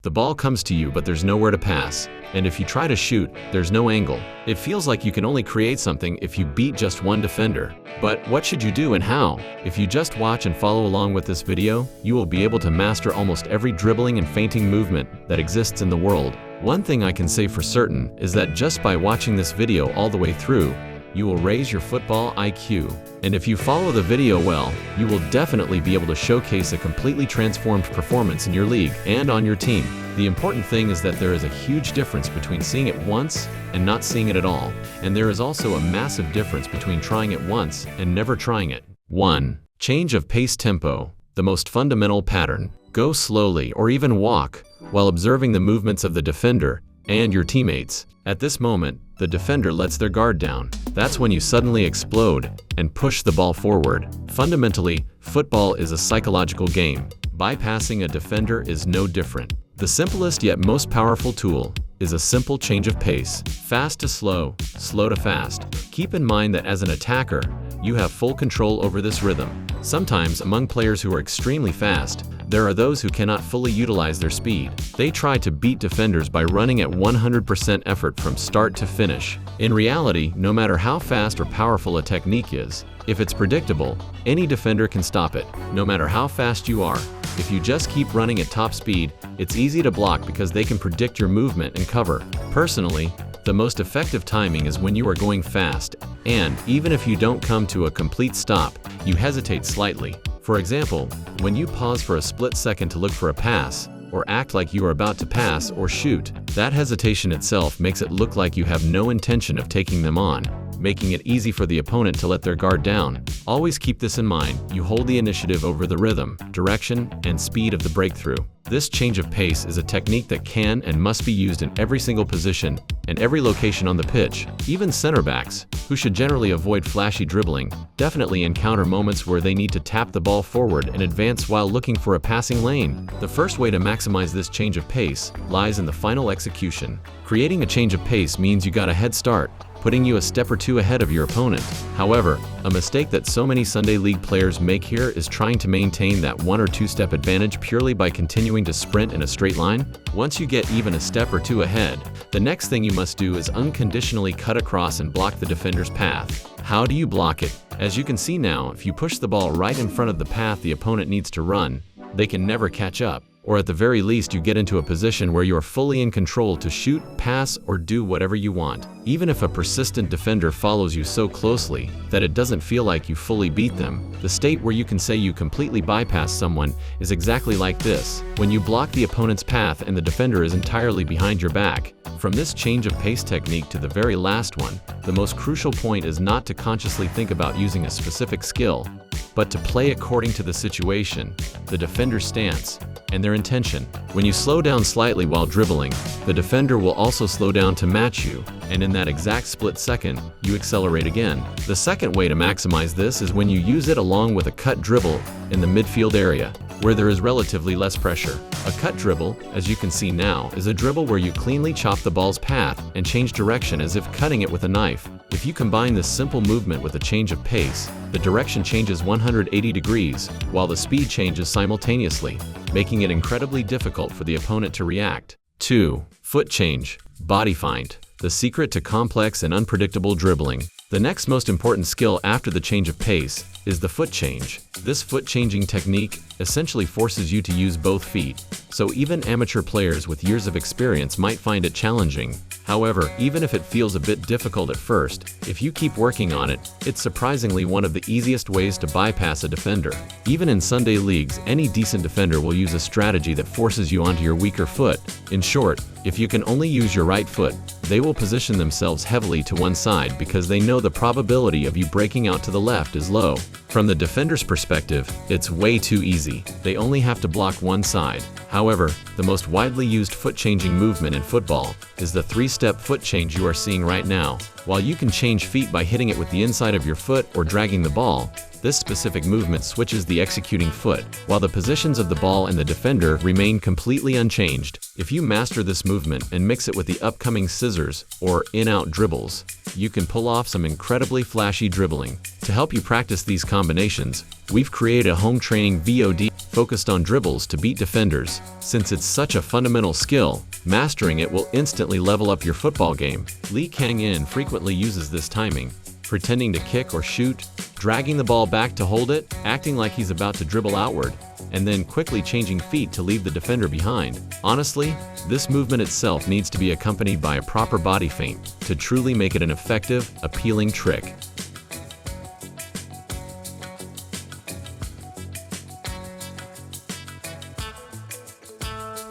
The ball comes to you but there's nowhere to pass, and if you try to shoot, there's no angle. It feels like you can only create something if you beat just one defender. But what should you do and how? If you just watch and follow along with this video, you will be able to master almost every dribbling and feinting movement that exists in the world. One thing I can say for certain is that just by watching this video all the way through, you will raise your football IQ. And if you follow the video well, you will definitely be able to showcase a completely transformed performance in your league and on your team. The important thing is that there is a huge difference between seeing it once and not seeing it at all. And there is also a massive difference between trying it once and never trying it. 1. Change of pace tempo. The most fundamental pattern. Go slowly or even walk while observing the movements of the defender and your teammates. At this moment, the defender lets their guard down. That's when you suddenly explode and push the ball forward. Fundamentally, football is a psychological game. Bypassing a defender is no different. The simplest yet most powerful tool is a simple change of pace. Fast to slow, slow to fast. Keep in mind that as an attacker, you have full control over this rhythm. Sometimes, among players who are extremely fast, there are those who cannot fully utilize their speed. They try to beat defenders by running at 100% effort from start to finish. In reality, no matter how fast or powerful a technique is, if it's predictable, any defender can stop it, no matter how fast you are. If you just keep running at top speed, it's easy to block because they can predict your movement and cover. Personally, the most effective timing is when you are going fast, and even if you don't come to a complete stop, you hesitate slightly. For example, when you pause for a split second to look for a pass, or act like you are about to pass or shoot, that hesitation itself makes it look like you have no intention of taking them on, making it easy for the opponent to let their guard down. Always keep this in mind. You hold the initiative over the rhythm, direction, and speed of the breakthrough. This change of pace is a technique that can and must be used in every single position and every location on the pitch. Even center backs, who should generally avoid flashy dribbling, definitely encounter moments where they need to tap the ball forward and advance while looking for a passing lane. The first way to maximize this change of pace lies in the final execution. Creating a change of pace means you got a head start, putting you a step or two ahead of your opponent. However, a mistake that so many Sunday League players make here is trying to maintain that 1 or 2 step advantage purely by continuing to sprint in a straight line. Once you get even a step or two ahead, the next thing you must do is unconditionally cut across and block the defender's path. How do you block it? As you can see now, if you push the ball right in front of the path the opponent needs to run, they can never catch up. Or at the very least, you get into a position where you are fully in control to shoot, pass, or do whatever you want. Even if a persistent defender follows you so closely that it doesn't feel like you fully beat them, the state where you can say you completely bypass someone is exactly like this, when you block the opponent's path and the defender is entirely behind your back. From this change of pace technique to the very last one, the most crucial point is not to consciously think about using a specific skill, but to play according to the situation, the defender's stance, and their intention. When you slow down slightly while dribbling, the defender will also slow down to match you, and in that exact split second, you accelerate again. The second way to maximize this is when you use it along with a cut dribble in the midfield area, where there is relatively less pressure. A cut dribble, as you can see now, is a dribble where you cleanly chop the ball's path and change direction as if cutting it with a knife. If you combine this simple movement with a change of pace, the direction changes 180 degrees, while the speed changes simultaneously, making it incredibly difficult for the opponent to react. 2. Foot change. Body feint. The secret to complex and unpredictable dribbling. The next most important skill after the change of pace is the foot change. This foot changing technique essentially forces you to use both feet, so even amateur players with years of experience might find it challenging. However, even if it feels a bit difficult at first, if you keep working on it, it's surprisingly one of the easiest ways to bypass a defender. Even in Sunday leagues, any decent defender will use a strategy that forces you onto your weaker foot. In short, if you can only use your right foot, they will position themselves heavily to one side because they know the probability of you breaking out to the left is low. From the defender's perspective, it's way too easy. They only have to block one side. However, the most widely used foot-changing movement in football is the 3-step foot change you are seeing right now. While you can change feet by hitting it with the inside of your foot or dragging the ball, this specific movement switches the executing foot, while the positions of the ball and the defender remain completely unchanged. If you master this movement and mix it with the upcoming scissors or in-out dribbles, you can pull off some incredibly flashy dribbling. To help you practice these combinations, we've created a home training VOD focused on dribbles to beat defenders. Since it's such a fundamental skill, mastering it will instantly level up your football game. Lee Kang-in frequently uses this timing, pretending to kick or shoot, dragging the ball back to hold it, acting like he's about to dribble outward, and then quickly changing feet to leave the defender behind. Honestly, this movement itself needs to be accompanied by a proper body feint to truly make it an effective, appealing trick.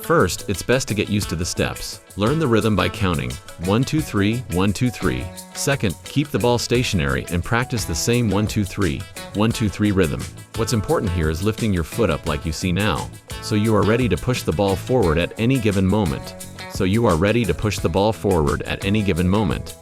First, it's best to get used to the steps. Learn the rhythm by counting 1, 2, 3, 1, 2, 3. Second, keep the ball stationary and practice the same 1, 2, 3, 1, 2, 3 rhythm. What's important here is lifting your foot up like you see now, so you are ready to push the ball forward at any given moment.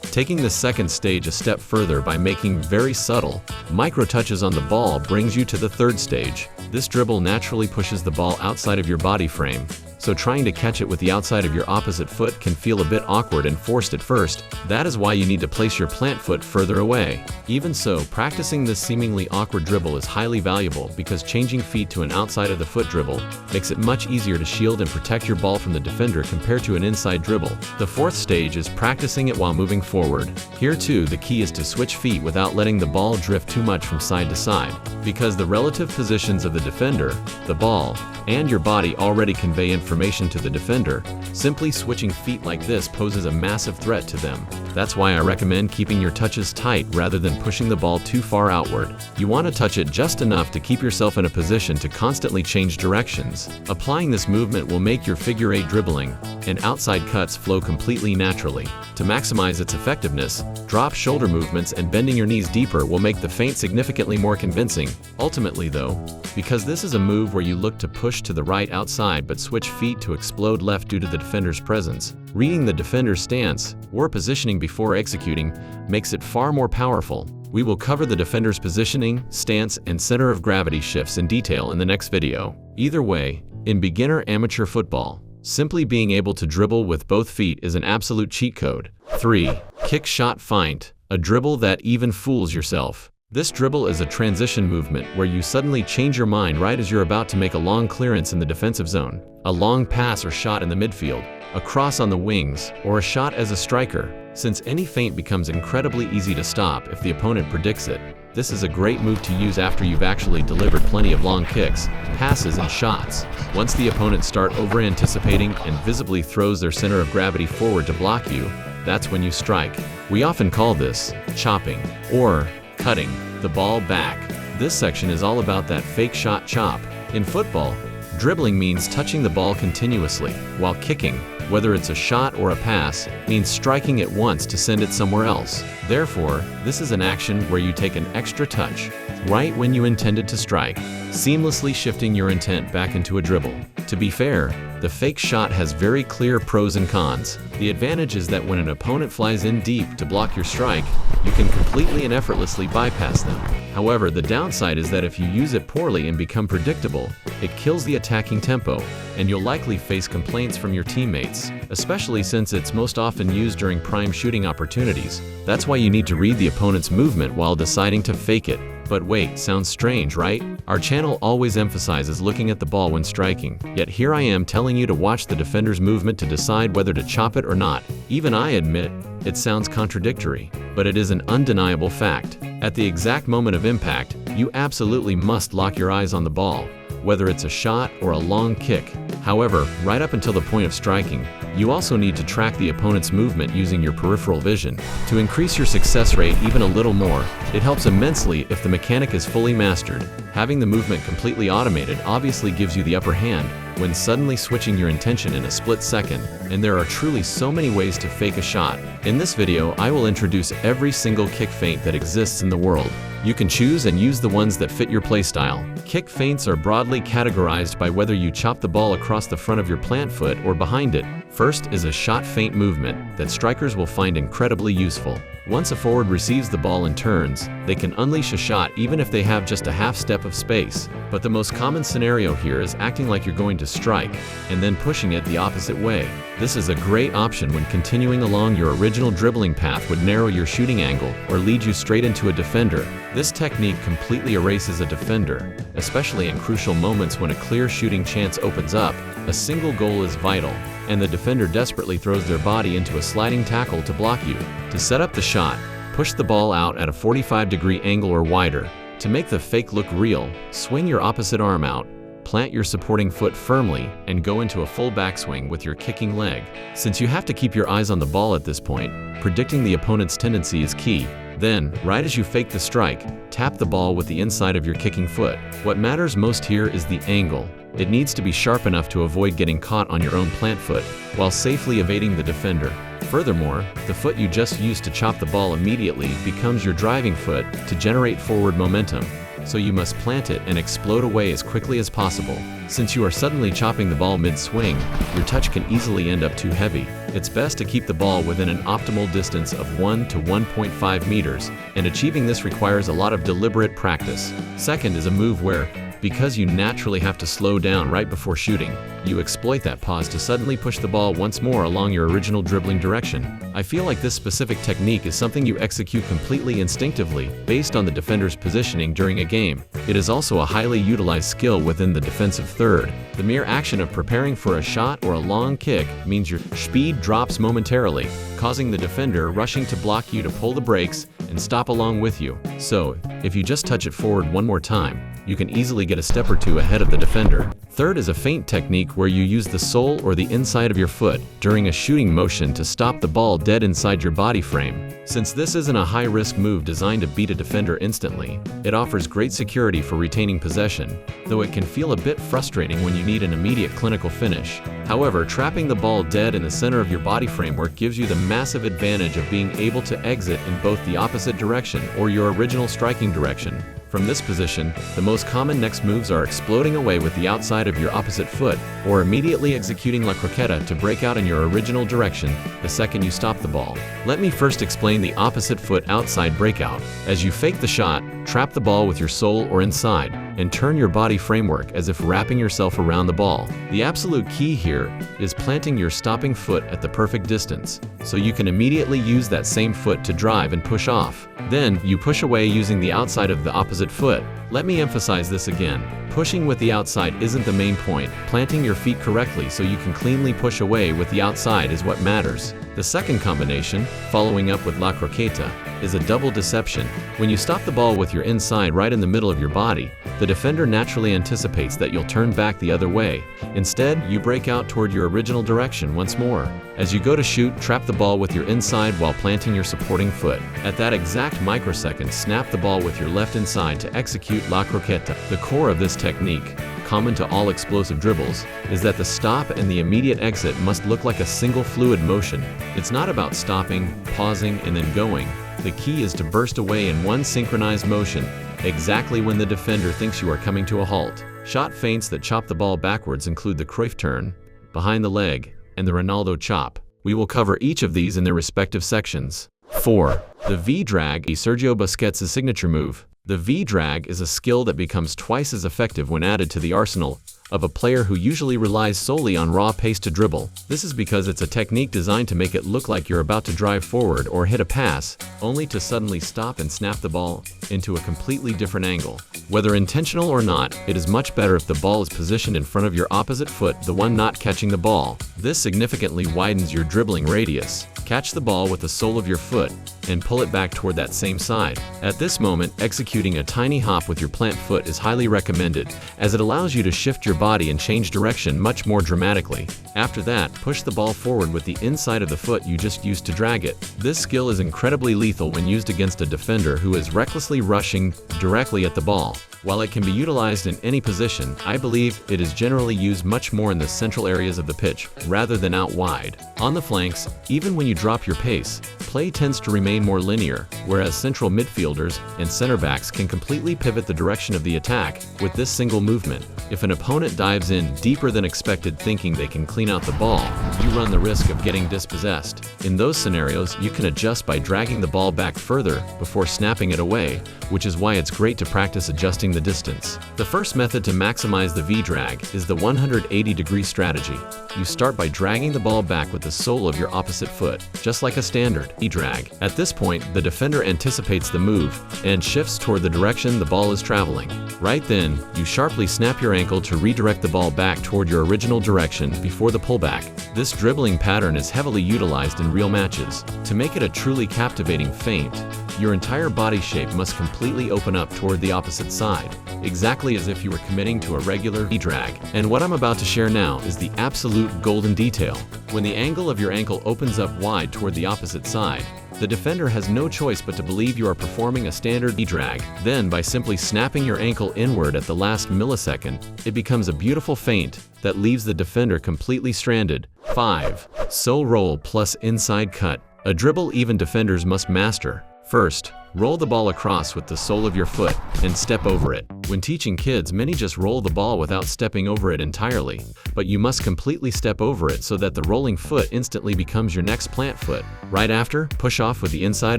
Taking the second stage a step further by making very subtle, micro touches on the ball brings you to the third stage. This dribble naturally pushes the ball outside of your body frame, so trying to catch it with the outside of your opposite foot can feel a bit awkward and forced at first. That is why you need to place your plant foot further away. Even so, practicing this seemingly awkward dribble is highly valuable because changing feet to an outside of the foot dribble makes it much easier to shield and protect your ball from the defender compared to an inside dribble. The fourth stage is practicing it while moving forward. Here too, the key is to switch feet without letting the ball drift too much from side to side, because the relative positions of the defender, the ball, and your body already convey information to the defender. Simply switching feet like this poses a massive threat to them. That's why I recommend keeping your touches tight rather than pushing the ball too far outward. You want to touch it just enough to keep yourself in a position to constantly change directions. Applying this movement will make your figure eight dribbling and outside cuts flow completely naturally. To maximize its effectiveness, drop shoulder movements and bending your knees deeper will make the feint significantly more convincing. Ultimately though, because this is a move where you look to push to the right outside but switch feet to explode left due to the defender's presence, reading the defender's stance or positioning before executing makes it far more powerful. We will cover the defender's positioning, stance, and center of gravity shifts in detail in the next video. Either way, in beginner amateur football, simply being able to dribble with both feet is an absolute cheat code. 3. Kick shot feint, a dribble that even fools yourself. This dribble is a transition movement where you suddenly change your mind right as you're about to make a long clearance in the defensive zone, a long pass or shot in the midfield, a cross on the wings, or a shot as a striker. Since any feint becomes incredibly easy to stop if the opponent predicts it, this is a great move to use after you've actually delivered plenty of long kicks, passes, and shots. Once the opponents start over-anticipating and visibly throws their center of gravity forward to block you, that's when you strike. We often call this chopping or cutting the ball back. This section is all about that fake shot chop. In football, dribbling means touching the ball continuously, while kicking, whether it's a shot or a pass, means striking it once to send it somewhere else. Therefore, this is an action where you take an extra touch, right when you intended to strike, seamlessly shifting your intent back into a dribble. To be fair, the fake shot has very clear pros and cons. The advantage is that when an opponent flies in deep to block your strike, you can completely and effortlessly bypass them. However, the downside is that if you use it poorly and become predictable, it kills the attacking tempo, and you'll likely face complaints from your teammates, especially since it's most often used during prime shooting opportunities. That's why you need to read the opponent's movement while deciding to fake it. But wait, sounds strange, right? Our channel always emphasizes looking at the ball when striking, yet here I am telling you to watch the defender's movement to decide whether to chop it or not. Even I admit, it sounds contradictory, but it is an undeniable fact. At the exact moment of impact, you absolutely must lock your eyes on the ball, whether it's a shot or a long kick. However, right up until the point of striking, you also need to track the opponent's movement using your peripheral vision. To increase your success rate even a little more, it helps immensely if the mechanic is fully mastered. Having the movement completely automated obviously gives you the upper hand when suddenly switching your intention in a split second, and there are truly so many ways to fake a shot. In this video, I will introduce every single kick feint that exists in the world. You can choose and use the ones that fit your playstyle. Kick feints are broadly categorized by whether you chop the ball across the front of your plant foot or behind it. First is a shot feint movement that strikers will find incredibly useful. Once a forward receives the ball and turns, they can unleash a shot even if they have just a half step of space. But the most common scenario here is acting like you're going to strike, and then pushing it the opposite way. This is a great option when continuing along your original dribbling path would narrow your shooting angle or lead you straight into a defender. This technique completely erases a defender, especially in crucial moments when a clear shooting chance opens up. A single goal is vital, and the defender desperately throws their body into a sliding tackle to block you. To set up the shot, push the ball out at a 45-degree angle or wider. To make the fake look real, swing your opposite arm out, plant your supporting foot firmly, and go into a full backswing with your kicking leg. Since you have to keep your eyes on the ball at this point, predicting the opponent's tendency is key. Then, right as you fake the strike, tap the ball with the inside of your kicking foot. What matters most here is the angle. It needs to be sharp enough to avoid getting caught on your own plant foot, while safely evading the defender. Furthermore, the foot you just used to chop the ball immediately becomes your driving foot to generate forward momentum, so you must plant it and explode away as quickly as possible. Since you are suddenly chopping the ball mid-swing, your touch can easily end up too heavy. It's best to keep the ball within an optimal distance of 1 to 1.5 meters, and achieving this requires a lot of deliberate practice. Second is a move where, because you naturally have to slow down right before shooting, you exploit that pause to suddenly push the ball once more along your original dribbling direction. I feel like this specific technique is something you execute completely instinctively, based on the defender's positioning during a game. It is also a highly utilized skill within the defensive third. The mere action of preparing for a shot or a long kick means your speed drops momentarily, causing the defender rushing to block you to pull the brakes and stop along with you. So, if you just touch it forward one more time, you can easily get a step or two ahead of the defender. Third is a feint technique where you use the sole or the inside of your foot during a shooting motion to stop the ball dead inside your body frame. Since this isn't a high-risk move designed to beat a defender instantly, it offers great security for retaining possession, though it can feel a bit frustrating when you need an immediate clinical finish. However, trapping the ball dead in the center of your body framework gives you the massive advantage of being able to exit in both the opposite direction or your original striking direction. From this position, the most common next moves are exploding away with the outside of your opposite foot, or immediately executing la croqueta to break out in your original direction the second you stop the ball. Let me first explain the opposite foot outside breakout. As you fake the shot, trap the ball with your sole or inside, and turn your body framework as if wrapping yourself around the ball. The absolute key here is planting your stopping foot at the perfect distance, so you can immediately use that same foot to drive and push off. Then, you push away using the outside of the opposite foot. Let me emphasize this again. Pushing with the outside isn't the main point. Planting your feet correctly so you can cleanly push away with the outside is what matters. The second combination, following up with la croqueta, is a double deception. When you stop the ball with your inside right in the middle of your body, the defender naturally anticipates that you'll turn back the other way. Instead, you break out toward your original direction once more. As you go to shoot, trap the ball with your inside while planting your supporting foot. At that exact microsecond, snap the ball with your left inside to execute la croqueta. The core of this technique, common to all explosive dribbles, is that the stop and the immediate exit must look like a single fluid motion. It's not about stopping, pausing, and then going. The key is to burst away in one synchronized motion, exactly when the defender thinks you are coming to a halt. Shot feints that chop the ball backwards include the Cruyff Turn, behind the leg, and the Ronaldo Chop. We will cover each of these in their respective sections. 4. The V-drag is Sergio Busquets' signature move. The V-drag is a skill that becomes twice as effective when added to the arsenal of a player who usually relies solely on raw pace to dribble. This is because it's a technique designed to make it look like you're about to drive forward or hit a pass, only to suddenly stop and snap the ball into a completely different angle. Whether intentional or not, it is much better if the ball is positioned in front of your opposite foot, the one not catching the ball. This significantly widens your dribbling radius. Catch the ball with the sole of your foot and pull it back toward that same side. At this moment, executing a tiny hop with your plant foot is highly recommended, as it allows you to shift your body and change direction much more dramatically. After that, push the ball forward with the inside of the foot you just used to drag it. This skill is incredibly lethal when used against a defender who is recklessly rushing directly at the ball. While it can be utilized in any position, I believe it is generally used much more in the central areas of the pitch, rather than out wide. On the flanks, even when you drop your pace, play tends to remain more linear, whereas central midfielders and center backs can completely pivot the direction of the attack with this single movement. If an opponent dives in deeper than expected thinking they can clean out the ball, you run the risk of getting dispossessed. In those scenarios, you can adjust by dragging the ball back further before snapping it away, which is why it's great to practice adjusting the distance. The first method to maximize the V-drag is the 180-degree strategy. You start by dragging the ball back with the sole of your opposite foot, just like a standard V-drag. At this point, the defender anticipates the move and shifts toward the direction the ball is traveling. Right then, you sharply snap your ankle to redirect the ball back toward your original direction before the pullback. This dribbling pattern is heavily utilized in real matches. To make it a truly captivating feint, your entire body shape must completely open up toward the opposite side, exactly as if you were committing to a regular V-drag. And what I'm about to share now is the absolute golden detail. When the angle of your ankle opens up wide toward the opposite side, the defender has no choice but to believe you are performing a standard V-drag. Then, by simply snapping your ankle inward at the last millisecond, it becomes a beautiful feint that leaves the defender completely stranded. 5. Sole roll plus inside cut. A dribble even defenders must master. First, roll the ball across with the sole of your foot and step over it. When teaching kids, many just roll the ball without stepping over it entirely, but you must completely step over it so that the rolling foot instantly becomes your next plant foot. Right after, push off with the inside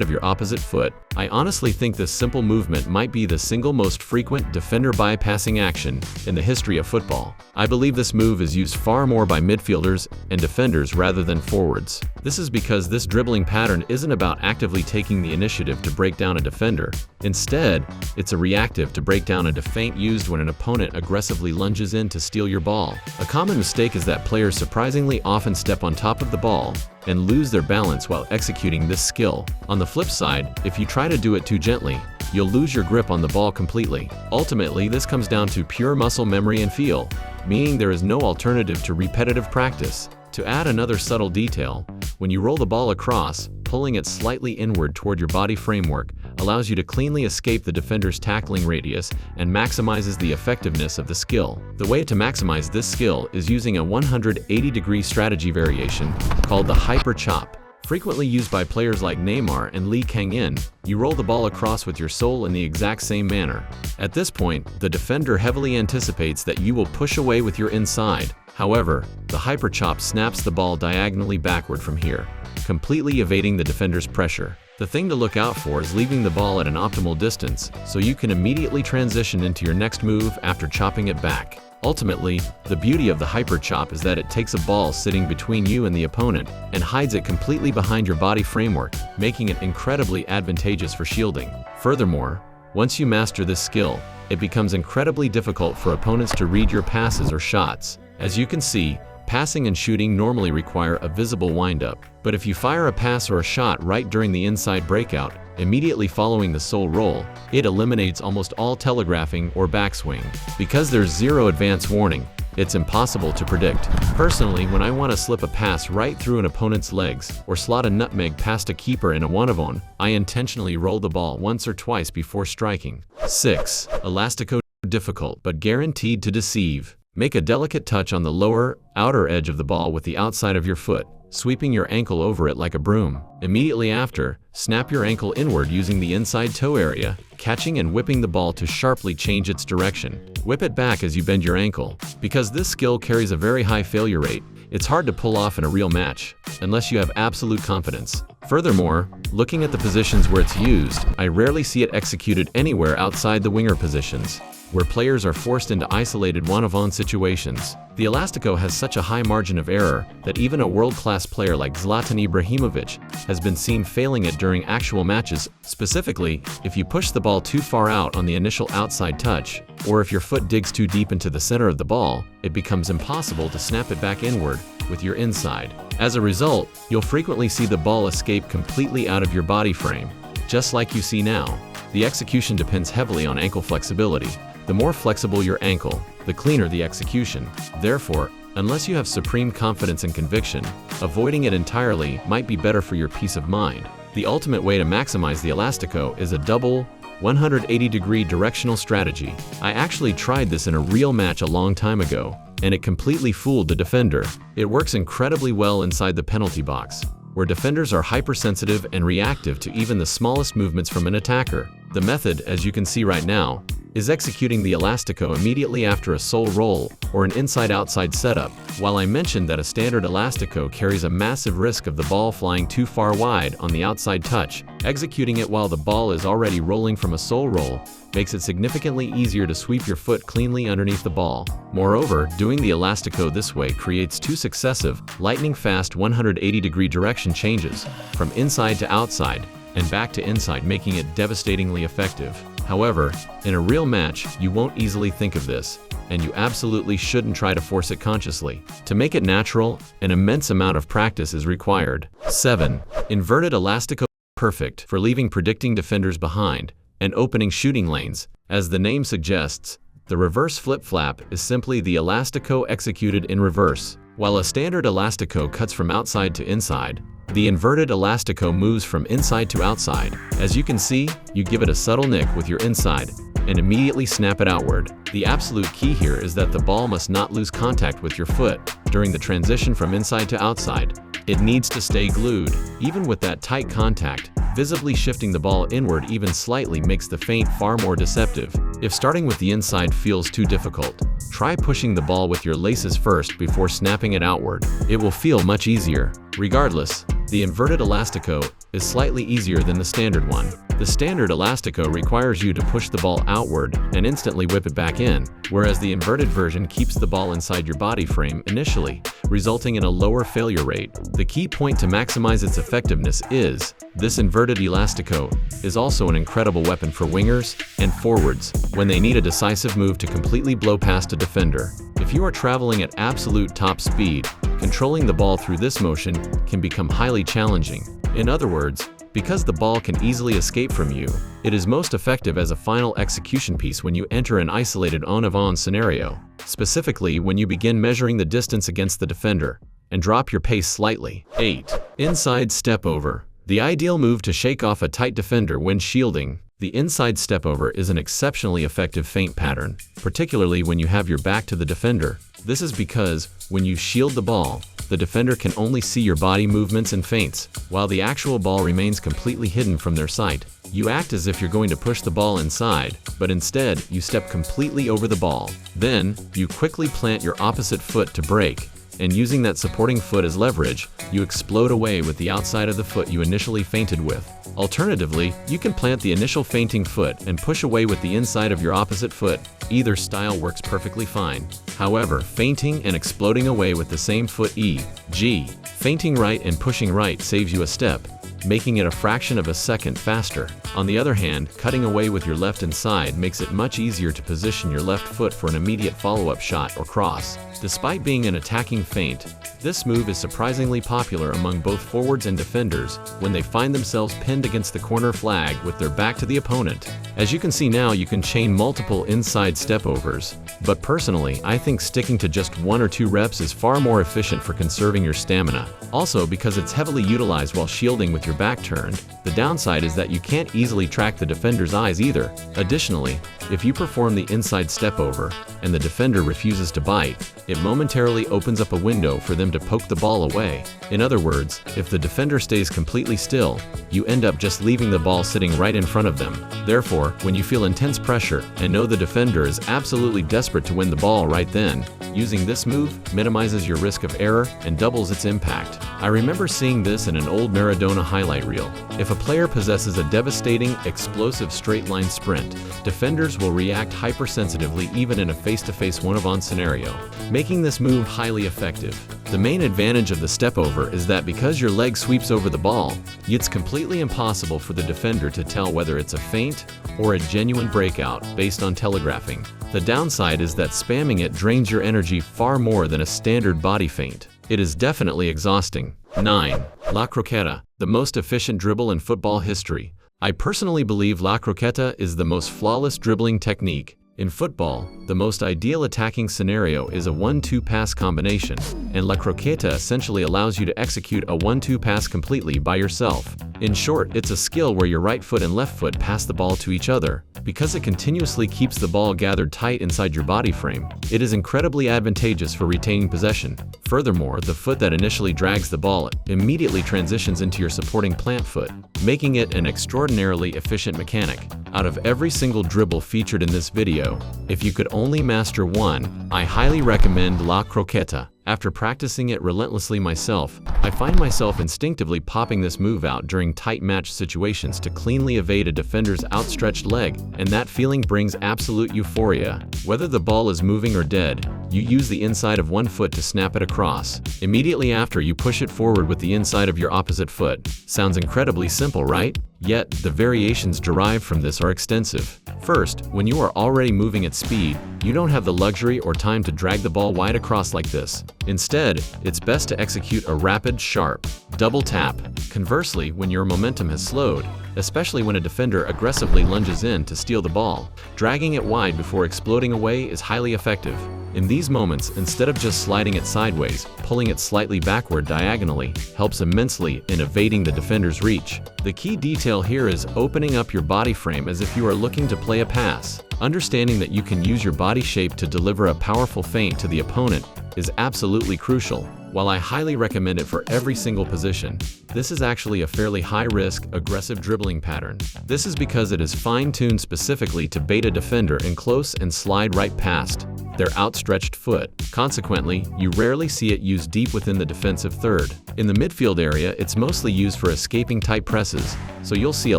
of your opposite foot. I honestly think this simple movement might be the single most frequent defender bypassing action in the history of football. I believe this move is used far more by midfielders and defenders rather than forwards. This is because this dribbling pattern isn't about actively taking the initiative to break down a defender. Instead, it's a reactive to break down a feint used when an opponent aggressively lunges in to steal your ball. A common mistake is that players surprisingly often step on top of the ball and lose their balance while executing this skill. On the flip side, if you try to do it too gently, you'll lose your grip on the ball completely. Ultimately, this comes down to pure muscle memory and feel, meaning there is no alternative to repetitive practice. To add another subtle detail, when you roll the ball across, pulling it slightly inward toward your body framework allows you to cleanly escape the defender's tackling radius and maximizes the effectiveness of the skill. The way to maximize this skill is using a 180-degree strategy variation called the hyper chop. Frequently used by players like Neymar and Lee Kang-in, you roll the ball across with your sole in the exact same manner. At this point, the defender heavily anticipates that you will push away with your inside. However, the hyper chop snaps the ball diagonally backward from here, completely evading the defender's pressure. The thing to look out for is leaving the ball at an optimal distance, so you can immediately transition into your next move after chopping it back. Ultimately, the beauty of the hyper chop is that it takes a ball sitting between you and the opponent and hides it completely behind your body framework, making it incredibly advantageous for shielding. Furthermore, once you master this skill, it becomes incredibly difficult for opponents to read your passes or shots. As you can see, passing and shooting normally require a visible windup, but if you fire a pass or a shot right during the inside breakout, immediately following the sole roll, it eliminates almost all telegraphing or backswing. Because there's zero advance warning, it's impossible to predict. Personally, when I want to slip a pass right through an opponent's legs or slot a nutmeg past a keeper in a one-on-one, I intentionally roll the ball once or twice before striking. 6. Elastico. Difficult but guaranteed to deceive. Make a delicate touch on the lower, outer edge of the ball with the outside of your foot, sweeping your ankle over it like a broom. Immediately after, snap your ankle inward using the inside toe area, catching and whipping the ball to sharply change its direction. Whip it back as you bend your ankle. Because this skill carries a very high failure rate, it's hard to pull off in a real match, unless you have absolute confidence. Furthermore, looking at the positions where it's used, I rarely see it executed anywhere outside the winger positions, where players are forced into isolated one-on-one situations. The Elastico has such a high margin of error that even a world-class player like Zlatan Ibrahimovic has been seen failing it during actual matches. Specifically, if you push the ball too far out on the initial outside touch, or if your foot digs too deep into the center of the ball, it becomes impossible to snap it back inward with your inside. As a result, you'll frequently see the ball escape completely out of your body frame, just like you see now. The execution depends heavily on ankle flexibility. The more flexible your ankle, the cleaner the execution. Therefore, unless you have supreme confidence and conviction, avoiding it entirely might be better for your peace of mind. The ultimate way to maximize the Elastico is a double 180-degree directional strategy. I actually tried this in a real match a long time ago, and it completely fooled the defender. It works incredibly well inside the penalty box, where defenders are hypersensitive and reactive to even the smallest movements from an attacker. The method, as you can see right now, is executing the Elastico immediately after a sole roll or an inside-outside setup. While I mentioned that a standard Elastico carries a massive risk of the ball flying too far wide on the outside touch, executing it while the ball is already rolling from a sole roll makes it significantly easier to sweep your foot cleanly underneath the ball. Moreover, doing the Elastico this way creates two successive, lightning-fast 180-degree direction changes from inside to outside and back to inside, making it devastatingly effective. However, in a real match, you won't easily think of this, and you absolutely shouldn't try to force it consciously. To make it natural, an immense amount of practice is required. 7. Inverted Elastico. Perfect for leaving predicting defenders behind and opening shooting lanes. As the name suggests, the reverse flip-flap is simply the Elastico executed in reverse. While a standard Elastico cuts from outside to inside, the inverted Elastico moves from inside to outside. As you can see, you give it a subtle nick with your inside and immediately snap it outward. The absolute key here is that the ball must not lose contact with your foot during the transition from inside to outside. It needs to stay glued. Even with that tight contact, visibly shifting the ball inward even slightly makes the feint far more deceptive. If starting with the inside feels too difficult, try pushing the ball with your laces first before snapping it outward. It will feel much easier. Regardless, the inverted Elastico is slightly easier than the standard one. The standard Elastico requires you to push the ball outward and instantly whip it back in, whereas the inverted version keeps the ball inside your body frame initially, resulting in a lower failure rate. The key point to maximize its effectiveness is, this inverted Elastico is also an incredible weapon for wingers and forwards when they need a decisive move to completely blow past a defender. If you are traveling at absolute top speed, controlling the ball through this motion can become highly challenging. In other words, because the ball can easily escape from you, it is most effective as a final execution piece when you enter an isolated en-avant scenario, specifically when you begin measuring the distance against the defender and drop your pace slightly. 8. Inside step over. The ideal move to shake off a tight defender when shielding. The inside step over is an exceptionally effective feint pattern, particularly when you have your back to the defender. This is because, when you shield the ball, the defender can only see your body movements and feints, while the actual ball remains completely hidden from their sight. You act as if you're going to push the ball inside, but instead, you step completely over the ball. Then, you quickly plant your opposite foot to break, and using that supporting foot as leverage, you explode away with the outside of the foot you initially feinted with. Alternatively, you can plant the initial feinting foot and push away with the inside of your opposite foot. Either style works perfectly fine. However, feinting and exploding away with the same foot e.g., feinting right and pushing right saves you a step, making it a fraction of a second faster. On the other hand, cutting away with your left inside makes it much easier to position your left foot for an immediate follow-up shot or cross. Despite being an attacking feint, this move is surprisingly popular among both forwards and defenders when they find themselves pinned against the corner flag with their back to the opponent. As you can see now, you can chain multiple inside stepovers, but personally, I think sticking to just 1 or 2 reps is far more efficient for conserving your stamina. Also, because it's heavily utilized while shielding with your back turned, the downside is that you can't easily track the defender's eyes either. Additionally, if you perform the inside stepover and the defender refuses to bite, it momentarily opens up a window for them to poke the ball away. In other words, if the defender stays completely still, you end up just leaving the ball sitting right in front of them. Therefore, when you feel intense pressure and know the defender is absolutely desperate to win the ball right then, using this move minimizes your risk of error and doubles its impact. I remember seeing this in an old Maradona highlight reel. If a player possesses a devastating, explosive straight-line sprint, defenders will react hypersensitively even in a face-to-face one-on-one scenario, making this move highly effective. The main advantage of the stepover is that because your leg sweeps over the ball, it's completely impossible for the defender to tell whether it's a feint or a genuine breakout based on telegraphing. The downside is that spamming it drains your energy far more than a standard body feint. It is definitely exhausting. 9. La Croqueta, the most efficient dribble in football history. I personally believe La Croqueta is the most flawless dribbling technique. In football, the most ideal attacking scenario is a 1-2 pass combination, and La Croqueta essentially allows you to execute a 1-2 pass completely by yourself. In short, it's a skill where your right foot and left foot pass the ball to each other. Because it continuously keeps the ball gathered tight inside your body frame, it is incredibly advantageous for retaining possession. Furthermore, the foot that initially drags the ball immediately transitions into your supporting plant foot, making it an extraordinarily efficient mechanic. Out of every single dribble featured in this video, if you could only master one, I highly recommend La Croqueta. After practicing it relentlessly myself, I find myself instinctively popping this move out during tight match situations to cleanly evade a defender's outstretched leg, and that feeling brings absolute euphoria. Whether the ball is moving or dead, you use the inside of one foot to snap it across. Immediately after, you push it forward with the inside of your opposite foot. Sounds incredibly simple, right? Yet, the variations derived from this are extensive. First, when you are already moving at speed, you don't have the luxury or time to drag the ball wide across like this. Instead, it's best to execute a rapid, sharp, double tap. Conversely, when your momentum has slowed, especially when a defender aggressively lunges in to steal the ball, dragging it wide before exploding away is highly effective. In these moments, instead of just sliding it sideways, pulling it slightly backward diagonally helps immensely in evading the defender's reach. The key detail here is opening up your body frame as if you are looking to play a pass. Understanding that you can use your body shape to deliver a powerful feint to the opponent is absolutely crucial. While I highly recommend it for every single position, this is actually a fairly high-risk, aggressive dribbling pattern. This is because it is fine-tuned specifically to bait a defender in close and slide right past their outstretched foot. Consequently, you rarely see it used deep within the defensive third. In the midfield area, it's mostly used for escaping tight presses, so you'll see a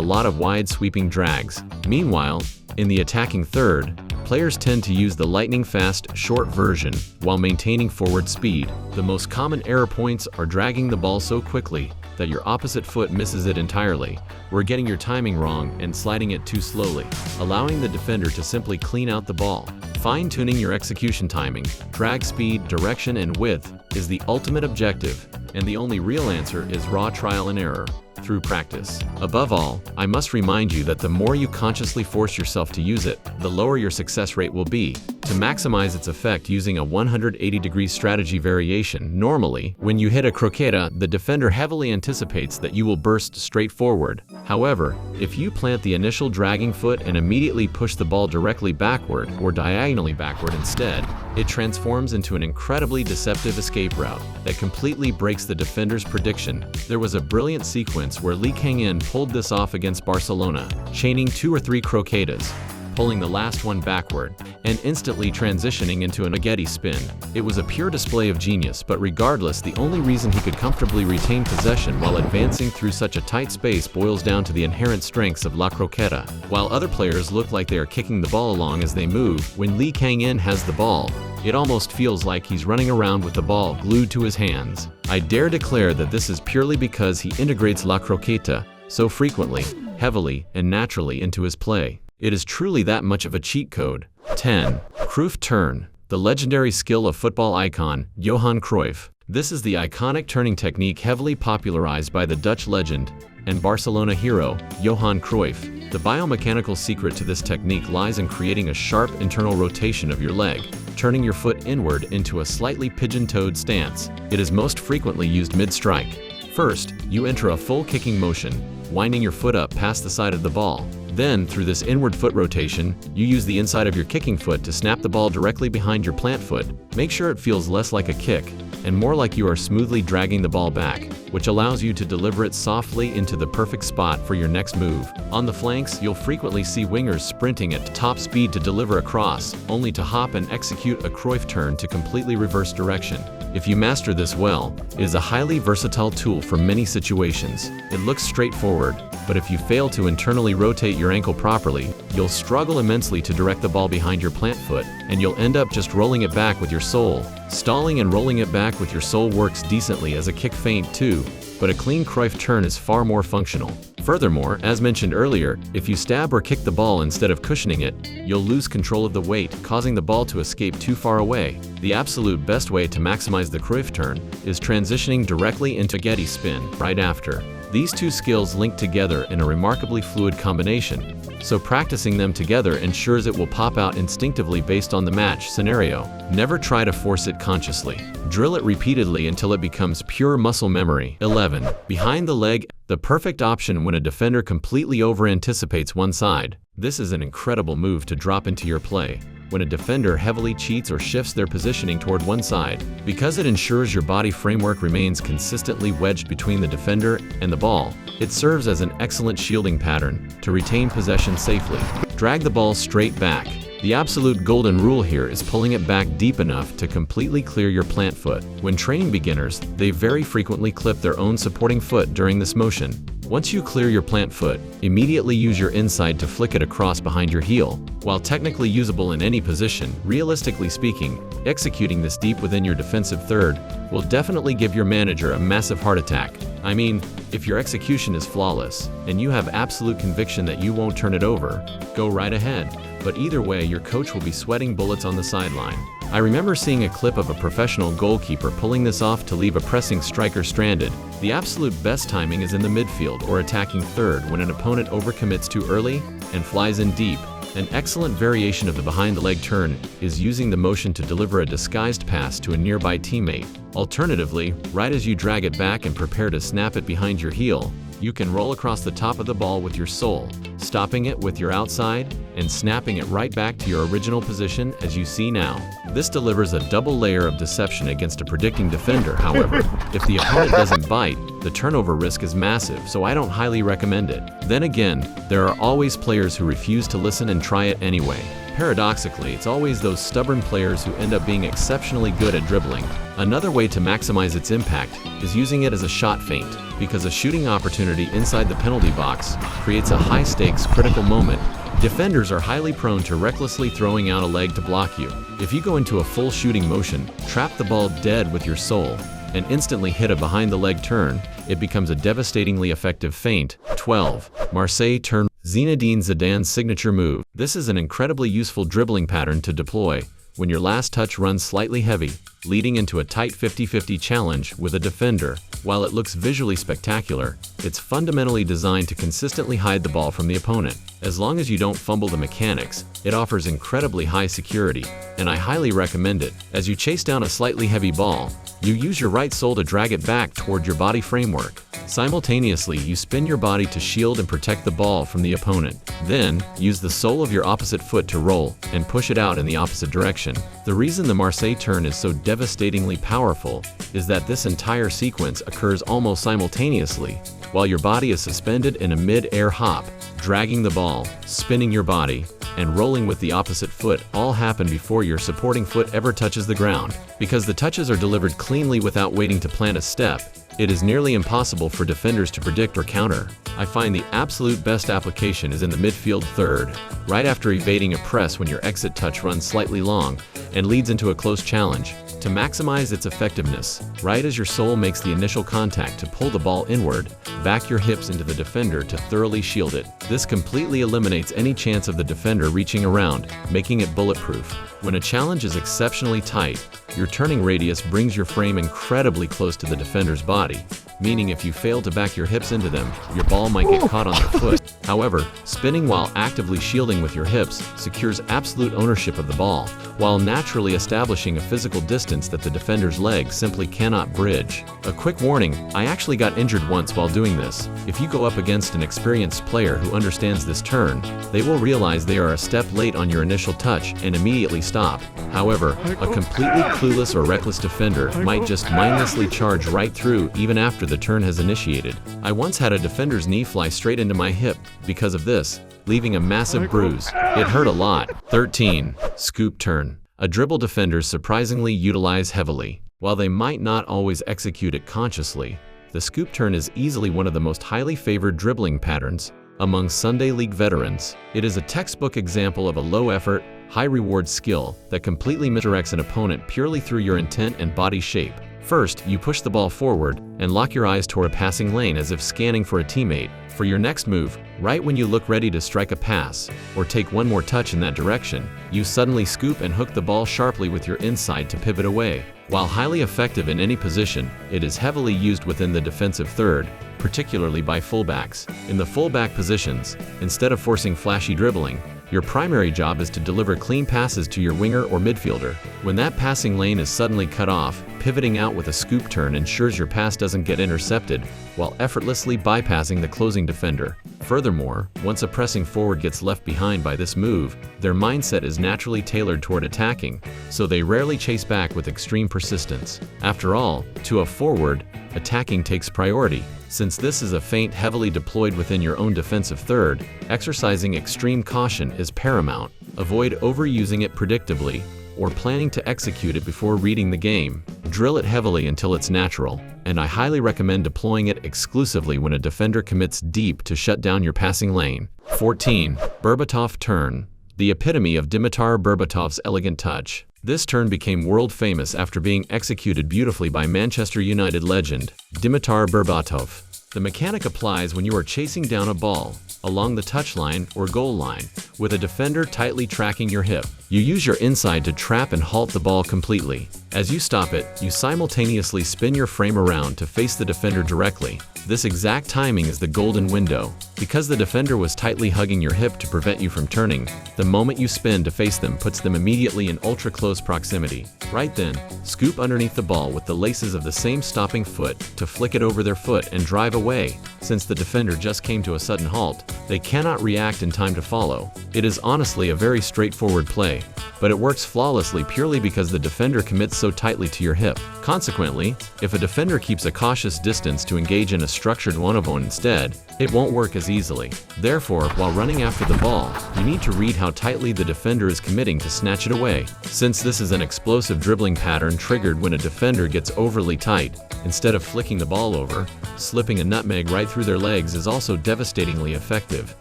lot of wide sweeping drags. Meanwhile, in the attacking third, players tend to use the lightning-fast, short version while maintaining forward speed. The most common error points are dragging the ball so quickly that your opposite foot misses it entirely, or getting your timing wrong and sliding it too slowly, allowing the defender to simply clean out the ball. Fine-tuning your execution timing, drag speed, direction, and width is the ultimate objective, and the only real answer is raw trial and error through practice. Above all, I must remind you that the more you consciously force yourself to use it, the lower your success rate will be. To maximize its effect using a 180-degree strategy variation, normally, when you hit a croqueta, the defender heavily anticipates that you will burst straight forward. However, if you plant the initial dragging foot and immediately push the ball directly backward or diagonally backward instead, it transforms into an incredibly deceptive escape route that completely breaks the defender's prediction. There was a brilliant sequence where Lee Kang-in pulled this off against Barcelona, chaining 2 or 3 croquetas, pulling the last one backward, and instantly transitioning into an McGeady spin. It was a pure display of genius, but regardless, the only reason he could comfortably retain possession while advancing through such a tight space boils down to the inherent strengths of La Croqueta. While other players look like they are kicking the ball along as they move, when Lee Kang-in has the ball, it almost feels like he's running around with the ball glued to his hands. I dare declare that this is purely because he integrates La Croqueta so frequently, heavily, and naturally into his play. It is truly that much of a cheat code. 10. Cruyff Turn, the legendary skill of football icon Johan Cruyff. This is the iconic turning technique heavily popularized by the Dutch legend and Barcelona hero Johan Cruyff. The biomechanical secret to this technique lies in creating a sharp internal rotation of your leg, turning your foot inward into a slightly pigeon-toed stance. It is most frequently used mid-strike. First, you enter a full kicking motion, winding your foot up past the side of the ball. Then, through this inward foot rotation, you use the inside of your kicking foot to snap the ball directly behind your plant foot. Make sure it feels less like a kick and more like you are smoothly dragging the ball back, which allows you to deliver it softly into the perfect spot for your next move. On the flanks, you'll frequently see wingers sprinting at top speed to deliver a cross, only to hop and execute a Cruyff turn to completely reverse direction. If you master this well, it is a highly versatile tool for many situations. It looks straightforward, but if you fail to internally rotate your ankle properly, you'll struggle immensely to direct the ball behind your plant foot, and you'll end up just rolling it back with your sole. Stalling and rolling it back with your sole works decently as a kick feint too, but a clean Cruyff turn is far more functional. Furthermore, as mentioned earlier, if you stab or kick the ball instead of cushioning it, you'll lose control of the weight, causing the ball to escape too far away. The absolute best way to maximize the Cruyff turn is transitioning directly into McGeady spin right after. These two skills link together in a remarkably fluid combination, so practicing them together ensures it will pop out instinctively based on the match scenario. Never try to force it consciously. Drill it repeatedly until it becomes pure muscle memory. 11. Behind the leg, the perfect option when a defender completely over-anticipates one side. This is an incredible move to drop into your play when a defender heavily cheats or shifts their positioning toward one side, because it ensures your body framework remains consistently wedged between the defender and the ball. It serves as an excellent shielding pattern to retain possession safely. Drag the ball straight back. The absolute golden rule here is pulling it back deep enough to completely clear your plant foot. When training beginners, they very frequently clip their own supporting foot during this motion. Once you clear your plant foot, immediately use your inside to flick it across behind your heel. While technically usable in any position, realistically speaking, executing this deep within your defensive third will definitely give your manager a massive heart attack. I mean, if your execution is flawless, and you have absolute conviction that you won't turn it over, go right ahead. But either way, your coach will be sweating bullets on the sideline. I remember seeing a clip of a professional goalkeeper pulling this off to leave a pressing striker stranded. The absolute best timing is in the midfield or attacking third when an opponent overcommits too early and flies in deep. An excellent variation of the behind-the-leg turn is using the motion to deliver a disguised pass to a nearby teammate. Alternatively, right as you drag it back and prepare to snap it behind your heel, you can roll across the top of the ball with your sole, stopping it with your outside and snapping it right back to your original position as you see now. This delivers a double layer of deception against a predicting defender. However, if the opponent doesn't bite, the turnover risk is massive, so I don't highly recommend it. Then again, there are always players who refuse to listen and try it anyway. Paradoxically, it's always those stubborn players who end up being exceptionally good at dribbling. Another way to maximize its impact is using it as a shot feint, because a shooting opportunity inside the penalty box creates a high-stakes critical moment. Defenders are highly prone to recklessly throwing out a leg to block you. If you go into a full shooting motion, trap the ball dead with your sole, and instantly hit a behind-the-leg turn, it becomes a devastatingly effective feint. 12. Marseille Turn, Zinedine Zidane's signature move. This is an incredibly useful dribbling pattern to deploy when your last touch runs slightly heavy, leading into a tight 50-50 challenge with a defender. While it looks visually spectacular, it's fundamentally designed to consistently hide the ball from the opponent. As long as you don't fumble the mechanics, it offers incredibly high security, and I highly recommend it. As you chase down a slightly heavy ball, you use your right sole to drag it back toward your body framework. Simultaneously, you spin your body to shield and protect the ball from the opponent. Then, use the sole of your opposite foot to roll and push it out in the opposite direction. The reason the Marseille Turn is so devastatingly powerful is that this entire sequence occurs almost simultaneously, while your body is suspended in a mid-air hop. Dragging the ball, spinning your body, and rolling with the opposite foot all happen before your supporting foot ever touches the ground. Because the touches are delivered cleanly without waiting to plant a step, it is nearly impossible for defenders to predict or counter. I find the absolute best application is in the midfield third, right after evading a press when your exit touch runs slightly long and leads into a close challenge. To maximize its effectiveness, right as your sole makes the initial contact to pull the ball inward, back your hips into the defender to thoroughly shield it. This completely eliminates any chance of the defender reaching around, making it bulletproof. When a challenge is exceptionally tight, your turning radius brings your frame incredibly close to the defender's body, meaning if you fail to back your hips into them, your ball might get caught on their foot. However, spinning while actively shielding with your hips secures absolute ownership of the ball, while naturally establishing a physical distance that the defender's leg simply cannot bridge. A quick warning, I actually got injured once while doing this. If you go up against an experienced player who understands this turn, they will realize they are a step late on your initial touch and immediately stop. However, a completely clueless or reckless defender might just mindlessly charge right through even after the turn has initiated. I once had a defender's knee fly straight into my hip because of this, leaving a massive bruise. It hurt a lot. 13. Scoop Turn. A dribble defenders surprisingly utilize heavily. While they might not always execute it consciously, the scoop turn is easily one of the most highly favored dribbling patterns among Sunday League veterans. It is a textbook example of a low-effort, high-reward skill that completely misdirects an opponent purely through your intent and body shape. First, you push the ball forward and lock your eyes toward a passing lane as if scanning for a teammate. For your next move, right when you look ready to strike a pass or take one more touch in that direction, you suddenly scoop and hook the ball sharply with your inside to pivot away. While highly effective in any position, it is heavily used within the defensive third, particularly by fullbacks. In the fullback positions, instead of forcing flashy dribbling, your primary job is to deliver clean passes to your winger or midfielder. When that passing lane is suddenly cut off, pivoting out with a scoop turn ensures your pass doesn't get intercepted while effortlessly bypassing the closing defender. Furthermore, once a pressing forward gets left behind by this move, their mindset is naturally tailored toward attacking, so they rarely chase back with extreme persistence. After all, to a forward, attacking takes priority. Since this is a feint heavily deployed within your own defensive third, exercising extreme caution is paramount. Avoid overusing it predictably or planning to execute it before reading the game. Drill it heavily until it's natural, and I highly recommend deploying it exclusively when a defender commits deep to shut down your passing lane. 14. Berbatov Turn, the epitome of Dimitar Berbatov's elegant touch. This turn became world famous after being executed beautifully by Manchester United legend Dimitar Berbatov. The mechanic applies when you are chasing down a ball along the touchline or goal line, with a defender tightly tracking your hip. You use your inside to trap and halt the ball completely. As you stop it, you simultaneously spin your frame around to face the defender directly. This exact timing is the golden window. Because the defender was tightly hugging your hip to prevent you from turning, the moment you spin to face them puts them immediately in ultra-close proximity. Right then, scoop underneath the ball with the laces of the same stopping foot to flick it over their foot and drive away. Since the defender just came to a sudden halt, they cannot react in time to follow. It is honestly a very straightforward play, but it works flawlessly purely because the defender commits so tightly to your hip. Consequently, if a defender keeps a cautious distance to engage in a structured one-on-one instead, it won't work as easily. Therefore, while running after the ball, you need to read how tightly the defender is committing to snatch it away. Since this is an explosive dribbling pattern triggered when a defender gets overly tight, instead of flicking the ball over, slipping a nutmeg right through their legs is also devastatingly effective.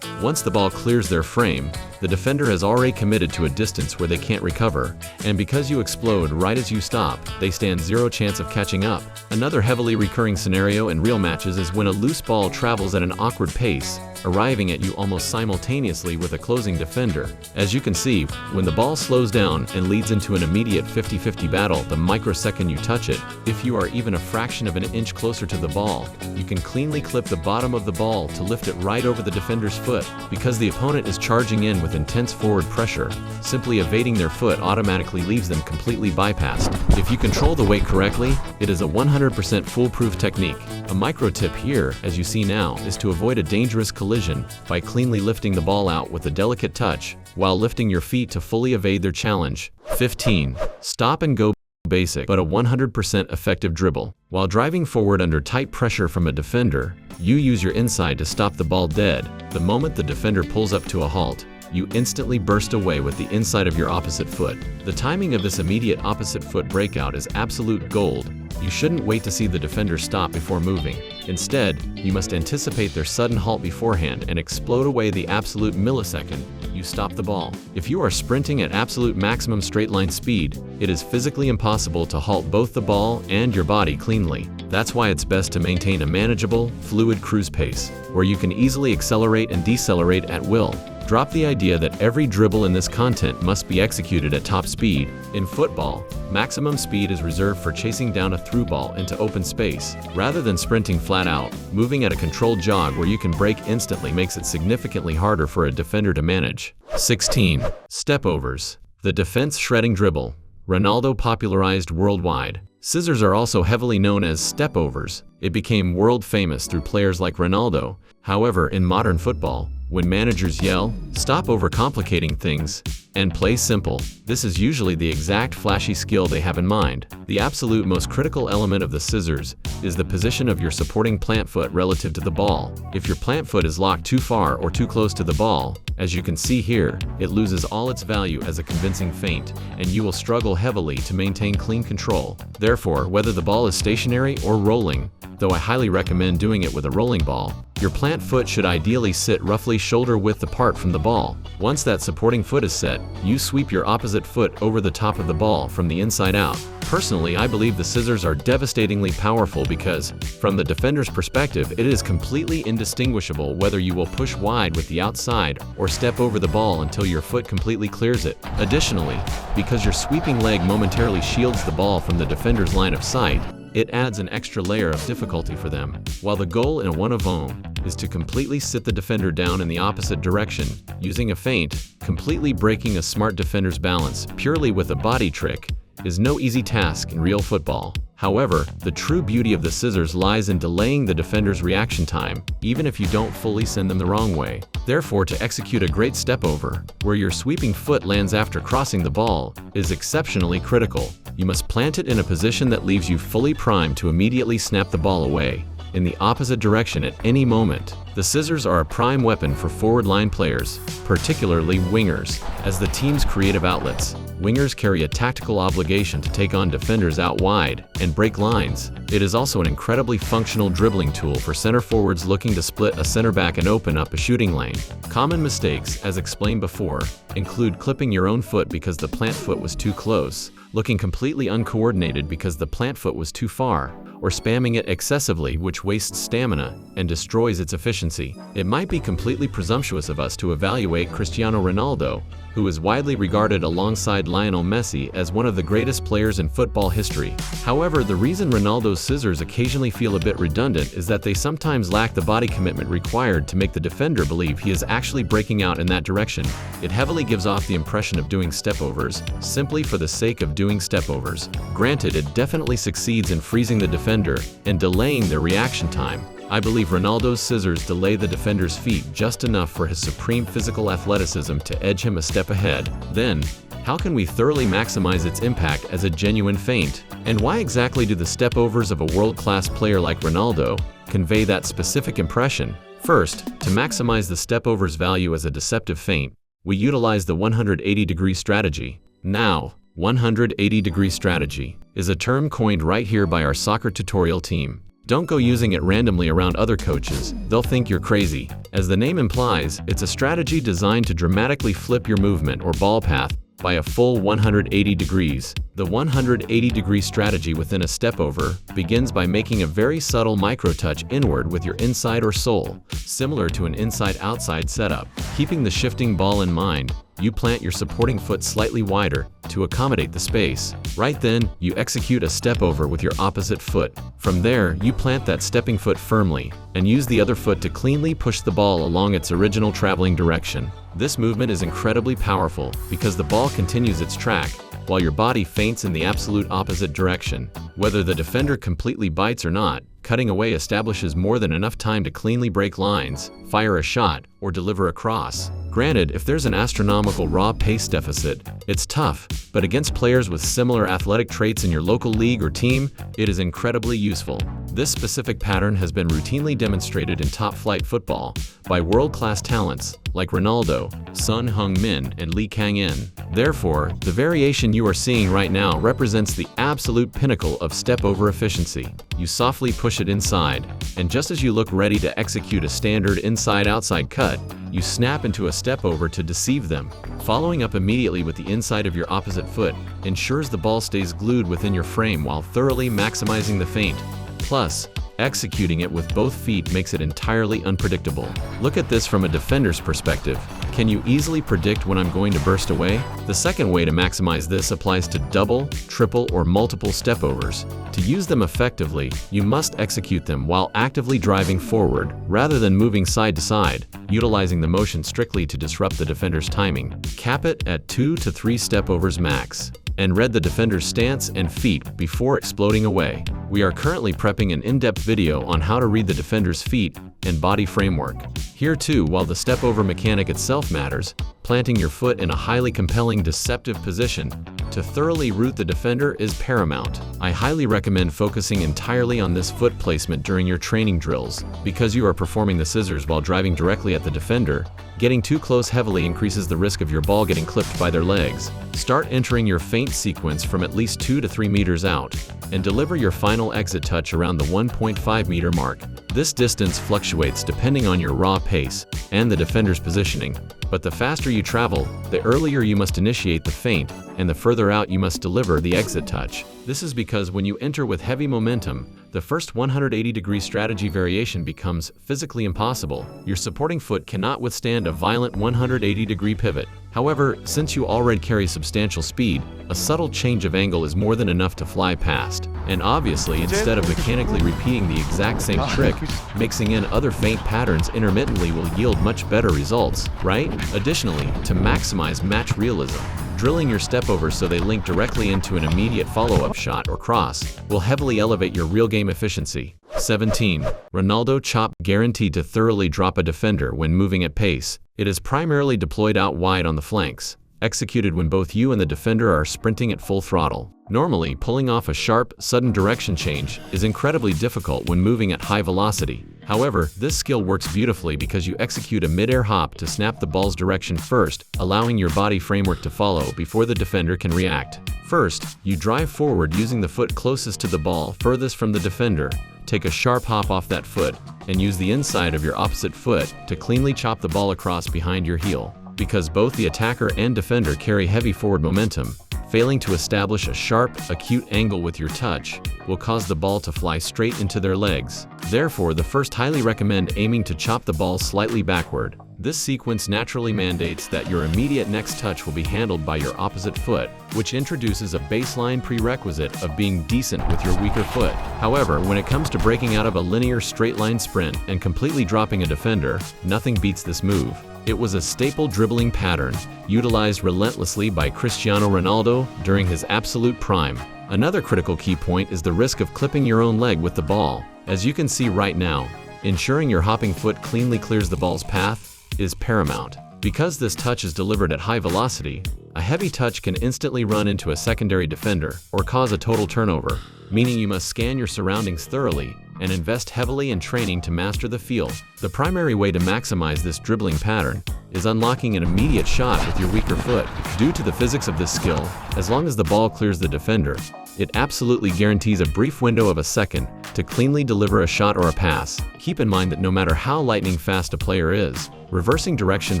Once the ball clears their frame, the defender has already committed to a distance where they can't recover, and because you explode right as you stop, they stand zero chance of catching up. Another heavily recurring scenario in real matches is when a loose ball travels at an awkward pace, arriving at you almost simultaneously with a closing defender. As you can see, when the ball slows down and leads into an immediate 50-50 battle the microsecond you touch it, if you are even a fraction of an inch closer to the ball, you can cleanly clip the bottom of the ball to lift it right over the defender's foot. Because the opponent is charging in with intense forward pressure, simply evading their foot automatically leaves them completely bypassed. If you control the weight correctly, it is a 100% foolproof technique. A micro tip here, as you see now, is to avoid a dangerous collision by cleanly lifting the ball out with a delicate touch, while lifting your feet to fully evade their challenge. 15. Stop and go basic but a 100% effective dribble. While driving forward under tight pressure from a defender, you use your inside to stop the ball dead. The moment the defender pulls up to a halt, you instantly burst away with the inside of your opposite foot. The timing of this immediate opposite foot breakout is absolute gold. You shouldn't wait to see the defender stop before moving. Instead, you must anticipate their sudden halt beforehand and explode away the absolute millisecond you stop the ball. If you are sprinting at absolute maximum straight line speed, it is physically impossible to halt both the ball and your body cleanly. That's why it's best to maintain a manageable, fluid cruise pace, where you can easily accelerate and decelerate at will. Drop the idea that every dribble in this content must be executed at top speed. In football, maximum speed is reserved for chasing down a through ball into open space. Rather than sprinting flat out, moving at a controlled jog where you can break instantly makes it significantly harder for a defender to manage. 16. Stepovers, the defense shredding dribble. Ronaldo popularized worldwide. Scissors are also heavily known as stepovers. It became world famous through players like Ronaldo. However, in modern football, when managers yell, "Stop overcomplicating things," and "Play simple," this is usually the exact flashy skill they have in mind. The absolute most critical element of the scissors is the position of your supporting plant foot relative to the ball. If your plant foot is locked too far or too close to the ball, as you can see here, it loses all its value as a convincing feint, and you will struggle heavily to maintain clean control. Therefore, whether the ball is stationary or rolling, though I highly recommend doing it with a rolling ball, your plant foot should ideally sit roughly shoulder width apart from the ball. Once that supporting foot is set, you sweep your opposite foot over the top of the ball from the inside out. Personally, I believe the scissors are devastatingly powerful because, from the defender's perspective, it is completely indistinguishable whether you will push wide with the outside or step over the ball until your foot completely clears it. Additionally, because your sweeping leg momentarily shields the ball from the defender's line of sight, It adds an extra layer of difficulty for them. While the goal in a one-of-one is to completely sit the defender down in the opposite direction, using a feint, completely breaking a smart defender's balance purely with a body trick, is no easy task in real football. However, the true beauty of the scissors lies in delaying the defender's reaction time, even if you don't fully send them the wrong way. Therefore, to execute a great step over, where your sweeping foot lands after crossing the ball, is exceptionally critical. You must plant it in a position that leaves you fully primed to immediately snap the ball away in the opposite direction at any moment. The scissors are a prime weapon for forward line players, particularly wingers. As the team's creative outlets, wingers carry a tactical obligation to take on defenders out wide and break lines. It is also an incredibly functional dribbling tool for center forwards looking to split a center back and open up a shooting lane. Common mistakes, as explained before, include clipping your own foot because the plant foot was too close, looking completely uncoordinated because the plant foot was too far, or spamming it excessively, which wastes stamina and destroys its efficiency. It might be completely presumptuous of us to evaluate Cristiano Ronaldo, who is widely regarded alongside Lionel Messi as one of the greatest players in football history. However, the reason Ronaldo's scissors occasionally feel a bit redundant is that they sometimes lack the body commitment required to make the defender believe he is actually breaking out in that direction. It heavily gives off the impression of doing stepovers, simply for the sake of doing stepovers. Granted, it definitely succeeds in freezing the defender and delaying their reaction time. I believe Ronaldo's scissors delay the defender's feet just enough for his supreme physical athleticism to edge him a step ahead. Then, how can we thoroughly maximize its impact as a genuine feint? And why exactly do the stepovers of a world-class player like Ronaldo convey that specific impression? First, to maximize the stepover's value as a deceptive feint, we utilize the 180-degree strategy. Now, 180-degree strategy is a term coined right here by our soccer tutorial team. Don't go using it randomly around other coaches, they'll think you're crazy. As the name implies, it's a strategy designed to dramatically flip your movement or ball path by a full 180 degrees. The 180-degree strategy within a stepover begins by making a very subtle micro-touch inward with your inside or sole, similar to an inside-outside setup. Keeping the shifting ball in mind, you plant your supporting foot slightly wider to accommodate the space. Right then, you execute a step over with your opposite foot. From there, you plant that stepping foot firmly and use the other foot to cleanly push the ball along its original traveling direction. This movement is incredibly powerful because the ball continues its track while your body feints in the absolute opposite direction. Whether the defender completely bites or not, cutting away establishes more than enough time to cleanly break lines, fire a shot, or deliver a cross. Granted, if there's an astronomical raw pace deficit, it's tough, but against players with similar athletic traits in your local league or team, it is incredibly useful. This specific pattern has been routinely demonstrated in top-flight football by world-class talents like Ronaldo, Son Heung-min, and Lee Kang-in. Therefore, the variation you are seeing right now represents the absolute pinnacle of step-over efficiency. You softly push it inside, and just as you look ready to execute a standard inside-outside cut, you snap into a step over to deceive them. Following up immediately with the inside of your opposite foot ensures the ball stays glued within your frame while thoroughly maximizing the feint. Plus, executing it with both feet makes it entirely unpredictable. Look at this from a defender's perspective. Can you easily predict when I'm going to burst away? The second way to maximize this applies to double, triple, or multiple stepovers. To use them effectively, you must execute them while actively driving forward rather than moving side to side, utilizing the motion strictly to disrupt the defender's timing. Cap it at 2 to 3 stepovers max, and read the defender's stance and feet before exploding away. We are currently prepping an in-depth video on how to read the defender's feet and body framework. Here too, while the step-over mechanic itself matters, planting your foot in a highly compelling deceptive position to thoroughly root the defender is paramount. I highly recommend focusing entirely on this foot placement during your training drills. Because you are performing the scissors while driving directly at the defender, getting too close heavily increases the risk of your ball getting clipped by their legs. Start entering your feint sequence from at least 2 to 3 meters out, and deliver your final exit touch around the 1.5 meter mark. This distance fluctuates depending on your raw pace and the defender's positioning, but the faster you travel, the earlier you must initiate the feint, and the further out you must deliver the exit touch. This is because when you enter with heavy momentum, the the first 180-degree strategy variation becomes physically impossible. Your supporting foot cannot withstand a violent 180-degree pivot. However, since you already carry substantial speed, a subtle change of angle is more than enough to fly past. And obviously, instead of mechanically repeating the exact same trick, mixing in other feint patterns intermittently will yield much better results, right? Additionally, to maximize match realism, drilling your stepovers so they link directly into an immediate follow-up shot or cross will heavily elevate your real game efficiency. 17. Ronaldo Chop, guaranteed to thoroughly drop a defender when moving at pace. It is primarily deployed out wide on the flanks, executed when both you and the defender are sprinting at full throttle. Normally, pulling off a sharp, sudden direction change is incredibly difficult when moving at high velocity. However, this skill works beautifully because you execute a mid-air hop to snap the ball's direction first, allowing your body framework to follow before the defender can react. First, you drive forward using the foot closest to the ball furthest from the defender. Take a sharp hop off that foot, and use the inside of your opposite foot to cleanly chop the ball across behind your heel. Because both the attacker and defender carry heavy forward momentum, failing to establish a sharp, acute angle with your touch will cause the ball to fly straight into their legs. Therefore, the first highly recommend aiming to chop the ball slightly backward. This sequence naturally mandates that your immediate next touch will be handled by your opposite foot, which introduces a baseline prerequisite of being decent with your weaker foot. However, when it comes to breaking out of a linear straight-line sprint and completely dropping a defender, nothing beats this move. It was a staple dribbling pattern, utilized relentlessly by Cristiano Ronaldo during his absolute prime. Another critical key point is the risk of clipping your own leg with the ball. As you can see right now, ensuring your hopping foot cleanly clears the ball's path is paramount. Because this touch is delivered at high velocity, a heavy touch can instantly run into a secondary defender or cause a total turnover, meaning you must scan your surroundings thoroughly and invest heavily in training to master the feel. The primary way to maximize this dribbling pattern is unlocking an immediate shot with your weaker foot. Due to the physics of this skill, as long as the ball clears the defender, it absolutely guarantees a brief window of a second to cleanly deliver a shot or a pass. Keep in mind that no matter how lightning fast a player is, reversing direction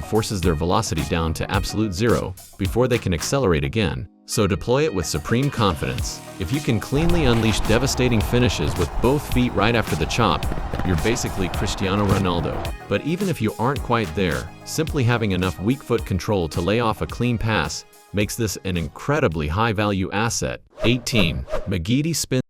forces their velocity down to absolute zero before they can accelerate again. So deploy it with supreme confidence. If you can cleanly unleash devastating finishes with both feet right after the chop, you're basically Cristiano Ronaldo. But even if you aren't quite there, simply having enough weak foot control to lay off a clean pass makes this an incredibly high-value asset. 18. McGeady spin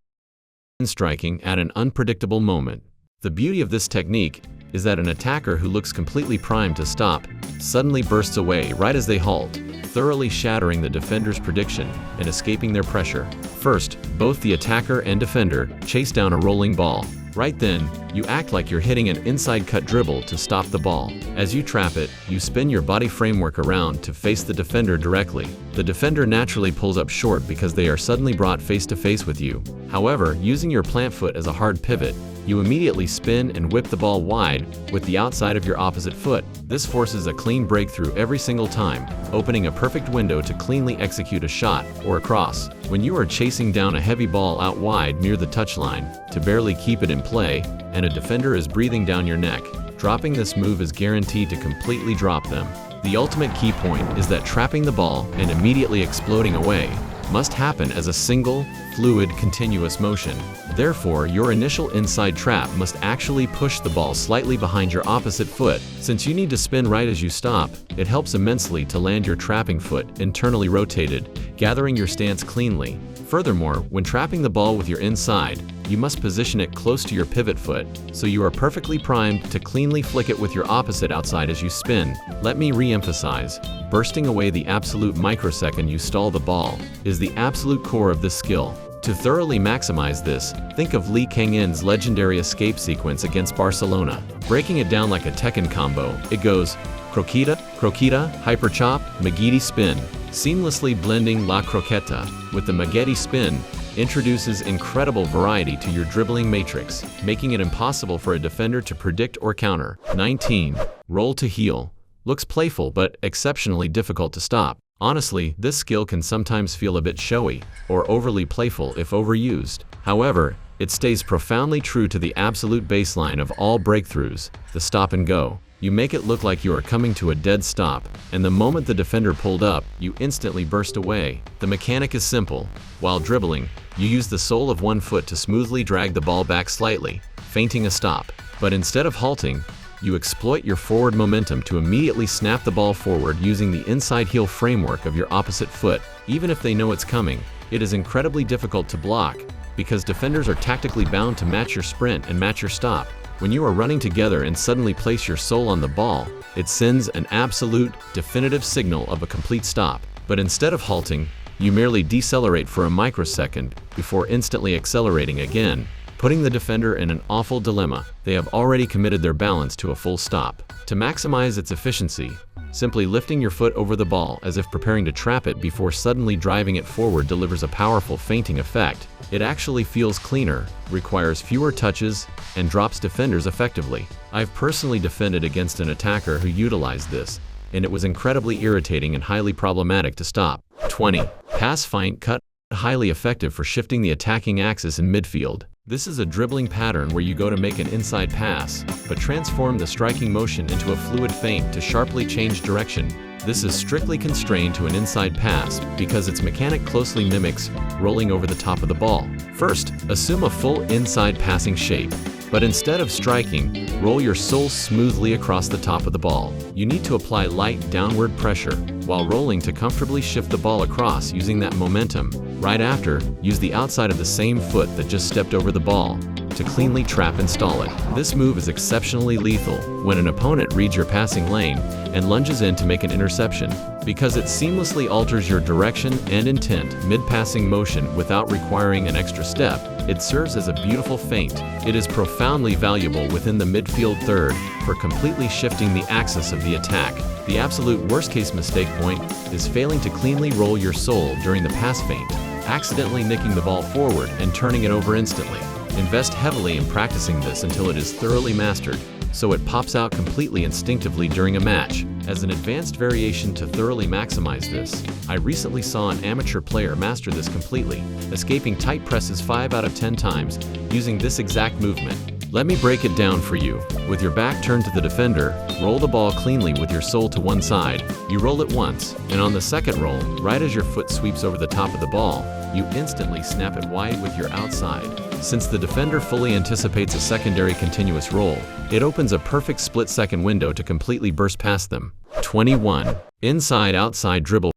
striking at an unpredictable moment. The beauty of this technique is that an attacker who looks completely primed to stop suddenly bursts away right as they halt, thoroughly shattering the defender's prediction and escaping their pressure. First, both the attacker and defender chase down a rolling ball. Right then, you act like you're hitting an inside cut dribble to stop the ball. As you trap it, you spin your body framework around to face the defender directly. The defender naturally pulls up short because they are suddenly brought face to face with you. However, using your plant foot as a hard pivot, you immediately spin and whip the ball wide with the outside of your opposite foot. This forces a clean breakthrough every single time, opening a perfect window to cleanly execute a shot or a cross. When you are chasing down a heavy ball out wide near the touchline to barely keep it in play, and a defender is breathing down your neck, dropping this move is guaranteed to completely drop them. The ultimate key point is that trapping the ball and immediately exploding away must happen as a single, fluid, continuous motion. Therefore, your initial inside trap must actually push the ball slightly behind your opposite foot. Since you need to spin right as you stop, it helps immensely to land your trapping foot internally rotated, gathering your stance cleanly. Furthermore, when trapping the ball with your inside, you must position it close to your pivot foot, so you are perfectly primed to cleanly flick it with your opposite outside as you spin. Let me re-emphasize, bursting away the absolute microsecond you stall the ball is the absolute core of this skill. To thoroughly maximize this, think of Lee Kang-in's legendary escape sequence against Barcelona. Breaking it down like a Tekken combo, it goes Croqueta, Croqueta, Hyper Chop, McGeady Spin. Seamlessly blending La Croqueta with the McGeady Spin introduces incredible variety to your dribbling matrix, making it impossible for a defender to predict or counter. 19. Roll to heel. Looks playful but exceptionally difficult to stop. Honestly, this skill can sometimes feel a bit showy or overly playful if overused. However, it stays profoundly true to the absolute baseline of all breakthroughs, the stop and go. You make it look like you are coming to a dead stop, and the moment the defender pulled up, you instantly burst away. The mechanic is simple. While dribbling, you use the sole of one foot to smoothly drag the ball back slightly, feinting a stop. But instead of halting, you exploit your forward momentum to immediately snap the ball forward using the inside heel framework of your opposite foot. Even if they know it's coming, it is incredibly difficult to block because defenders are tactically bound to match your sprint and match your stop. When you are running together and suddenly place your sole on the ball, it sends an absolute, definitive signal of a complete stop. But instead of halting, you merely decelerate for a microsecond before instantly accelerating again, putting the defender in an awful dilemma. They have already committed their balance to a full stop. To maximize its efficiency, simply lifting your foot over the ball as if preparing to trap it before suddenly driving it forward delivers a powerful feinting effect. It actually feels cleaner, requires fewer touches, and drops defenders effectively. I've personally defended against an attacker who utilized this, and it was incredibly irritating and highly problematic to stop. 20. Pass Feint Cut. Highly effective for shifting the attacking axis in midfield. This is a dribbling pattern where you go to make an inside pass, but transform the striking motion into a fluid feint to sharply change direction. This is strictly constrained to an inside pass because its mechanic closely mimics rolling over the top of the ball. First, assume a full inside passing shape, but instead of striking, roll your sole smoothly across the top of the ball. You need to apply light downward pressure while rolling to comfortably shift the ball across using that momentum. Right after, use the outside of the same foot that just stepped over the ball to cleanly trap and stall it. This move is exceptionally lethal when an opponent reads your passing lane and lunges in to make an interception, because it seamlessly alters your direction and intent mid-passing motion without requiring an extra step. It serves as a beautiful feint. It is profoundly valuable within the midfield third for completely shifting the axis of the attack. The absolute worst-case mistake point is failing to cleanly roll your sole during the pass feint, accidentally nicking the ball forward and turning it over instantly. Invest heavily in practicing this until it is thoroughly mastered, so it pops out completely instinctively during a match. As an advanced variation to thoroughly maximize this, I recently saw an amateur player master this completely, escaping tight presses 5 out of 10 times using this exact movement. Let me break it down for you. With your back turned to the defender, roll the ball cleanly with your sole to one side. You roll it once, and on the second roll, right as your foot sweeps over the top of the ball, you instantly snap it wide with your outside. Since the defender fully anticipates a secondary continuous roll, it opens a perfect split-second window to completely burst past them. 21. Inside-outside dribble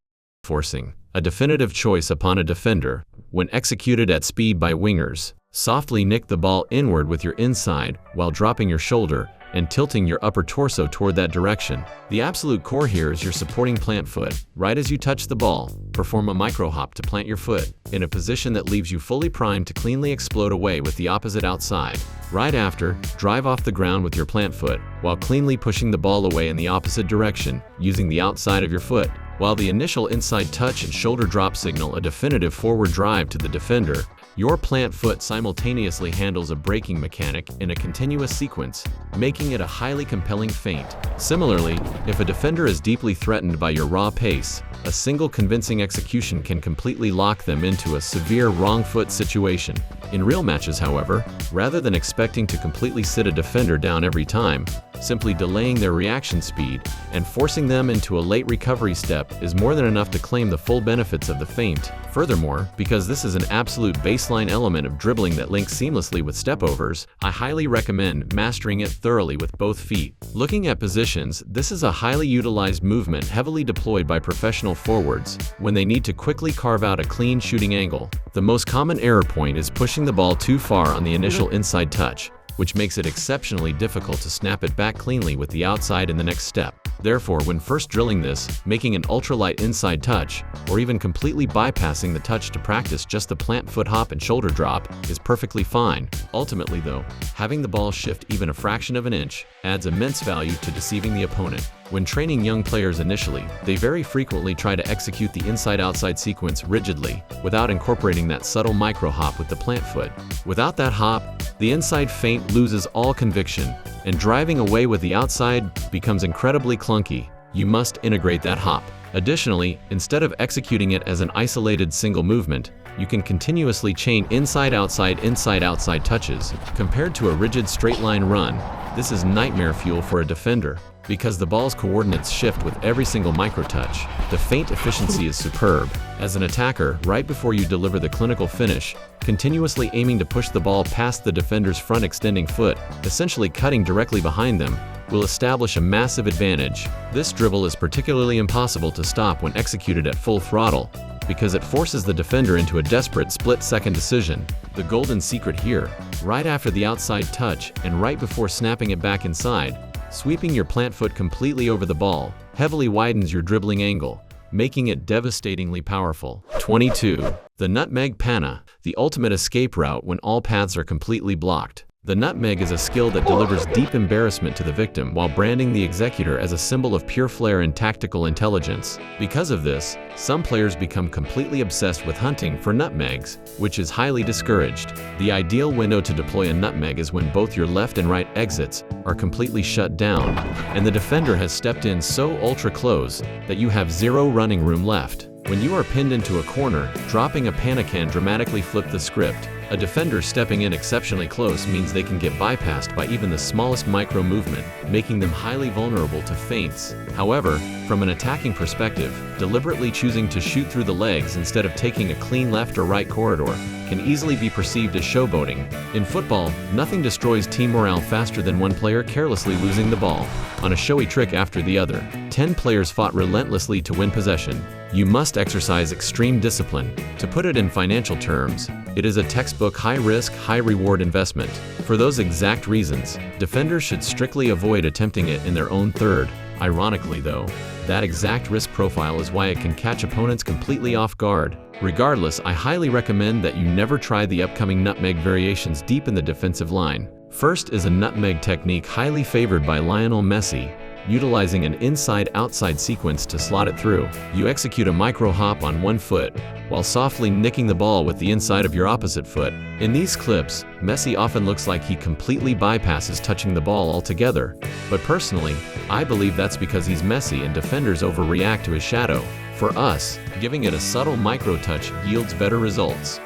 forcing. A definitive choice upon a defender when executed at speed by wingers. Softly nick the ball inward with your inside while dropping your shoulder and tilting your upper torso toward that direction. The absolute core here is your supporting plant foot. Right as you touch the ball, perform a micro hop to plant your foot in a position that leaves you fully primed to cleanly explode away with the opposite outside. Right after, drive off the ground with your plant foot while cleanly pushing the ball away in the opposite direction using the outside of your foot. While the initial inside touch and shoulder drop signal a definitive forward drive to the defender, your plant foot simultaneously handles a braking mechanic in a continuous sequence, making it a highly compelling feint. Similarly, if a defender is deeply threatened by your raw pace, a single convincing execution can completely lock them into a severe wrong foot situation. In real matches, however, rather than expecting to completely sit a defender down every time, simply delaying their reaction speed and forcing them into a late recovery step is more than enough to claim the full benefits of the feint. Furthermore, because this is an absolute baseline element of dribbling that links seamlessly with stepovers, I highly recommend mastering it thoroughly with both feet. Looking at positions, this is a highly utilized movement heavily deployed by professional forwards when they need to quickly carve out a clean shooting angle. The most common error point is pushing the ball too far on the initial inside touch, which makes it exceptionally difficult to snap it back cleanly with the outside in the next step. Therefore, when first drilling this, making an ultralight inside touch, or even completely bypassing the touch to practice just the plant foot hop and shoulder drop is perfectly fine. Ultimately though, having the ball shift even a fraction of an inch adds immense value to deceiving the opponent. When training young players initially, they very frequently try to execute the inside-outside sequence rigidly, without incorporating that subtle micro hop with the plant foot. Without that hop, the inside feint loses all conviction, and driving away with the outside becomes incredibly clunky. You must integrate that hop. Additionally, instead of executing it as an isolated single movement, you can continuously chain inside-outside touches. Compared to a rigid straight-line run, this is nightmare fuel for a defender, because the ball's coordinates shift with every single micro-touch. The feint efficiency is superb. As an attacker, right before you deliver the clinical finish, continuously aiming to push the ball past the defender's front extending foot, essentially cutting directly behind them, will establish a massive advantage. This dribble is particularly impossible to stop when executed at full throttle, because it forces the defender into a desperate split-second decision. The golden secret here, right after the outside touch and right before snapping it back inside, sweeping your plant foot completely over the ball heavily widens your dribbling angle, making it devastatingly powerful. 22. The Nutmeg Panna, the ultimate escape route when all paths are completely blocked. The nutmeg is a skill that delivers deep embarrassment to the victim while branding the executor as a symbol of pure flair and tactical intelligence. Because of this, some players become completely obsessed with hunting for nutmegs, which is highly discouraged. The ideal window to deploy a nutmeg is when both your left and right exits are completely shut down, and the defender has stepped in so ultra close that you have zero running room left. When you are pinned into a corner, dropping a panna can dramatically flip the script. A defender stepping in exceptionally close means they can get bypassed by even the smallest micro movement, making them highly vulnerable to feints. However, from an attacking perspective, deliberately choosing to shoot through the legs instead of taking a clean left or right corridor can easily be perceived as showboating. In football, nothing destroys team morale faster than one player carelessly losing the ball on a showy trick after the other. 10 players fought relentlessly to win possession. You must exercise extreme discipline. To put it in financial terms, it is a textbook high-risk, high-reward investment. For those exact reasons, defenders should strictly avoid attempting it in their own third. Ironically though, that exact risk profile is why it can catch opponents completely off guard. Regardless, I highly recommend that you never try the upcoming nutmeg variations deep in the defensive line. First is a nutmeg technique highly favored by Lionel Messi, utilizing an inside-outside sequence to slot it through. You execute a micro hop on one foot, while softly nicking the ball with the inside of your opposite foot. In these clips, Messi often looks like he completely bypasses touching the ball altogether, but personally, I believe that's because he's Messi and defenders overreact to his shadow. For us, giving it a subtle micro touch yields better results.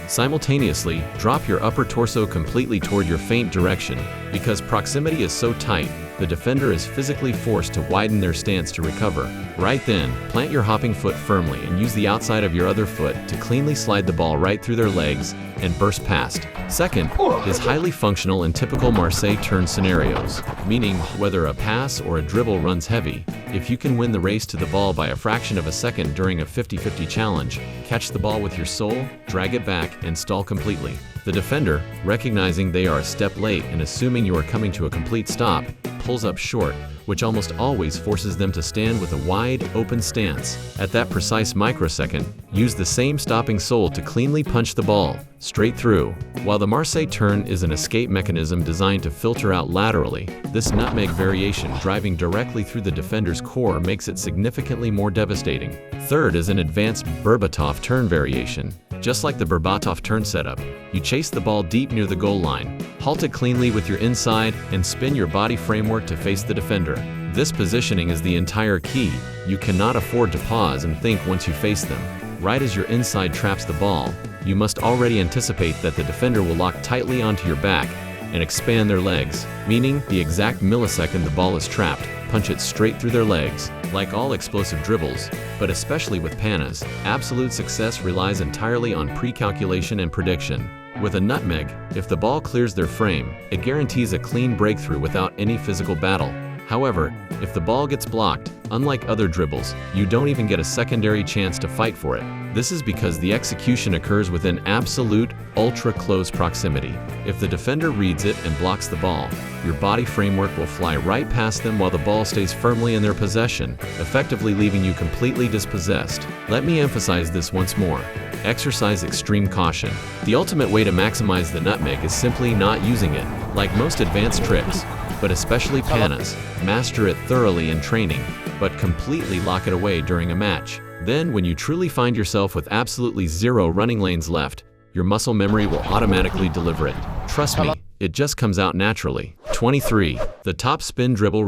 Simultaneously, drop your upper torso completely toward your feint direction. Because proximity is so tight, the defender is physically forced to widen their stance to recover. Right then, plant your hopping foot firmly and use the outside of your other foot to cleanly slide the ball right through their legs and burst past. Second is highly functional in typical Marseille Turn scenarios, meaning whether a pass or a dribble runs heavy, if you can win the race to the ball by a fraction of a second during a 50-50 challenge, catch the ball with your sole, drag it back, and stall completely. The defender, recognizing they are a step late and assuming you are coming to a complete stop, pulls up short, which almost always forces them to stand with a wide, open stance. At that precise microsecond, use the same stopping sole to cleanly punch the ball straight through. While the Marseille Turn is an escape mechanism designed to filter out laterally, this nutmeg variation driving directly through the defender's core makes it significantly more devastating. Third is an advanced Berbatov Turn variation. Just like the Berbatov Turn setup, you chase the ball deep near the goal line, halt it cleanly with your inside, and spin your body framework to face the defender. This positioning is the entire key. You cannot afford to pause and think once you face them. Right as your inside traps the ball, you must already anticipate that the defender will lock tightly onto your back and expand their legs, meaning the exact millisecond the ball is trapped, punch it straight through their legs. Like all explosive dribbles, but especially with pannas, absolute success relies entirely on pre-calculation and prediction. With a nutmeg, if the ball clears their frame, it guarantees a clean breakthrough without any physical battle. However, if the ball gets blocked, unlike other dribbles, you don't even get a secondary chance to fight for it. This is because the execution occurs within absolute, ultra-close proximity. If the defender reads it and blocks the ball, your body framework will fly right past them while the ball stays firmly in their possession, effectively leaving you completely dispossessed. Let me emphasize this once more. Exercise extreme caution. The ultimate way to maximize the nutmeg is simply not using it. Like most advanced tricks, but especially pannas, master it thoroughly in training, but completely lock it away during a match. Then, when you truly find yourself with absolutely zero running lanes left, your muscle memory will automatically deliver it. Trust me, it just comes out naturally. 23. The top spin dribble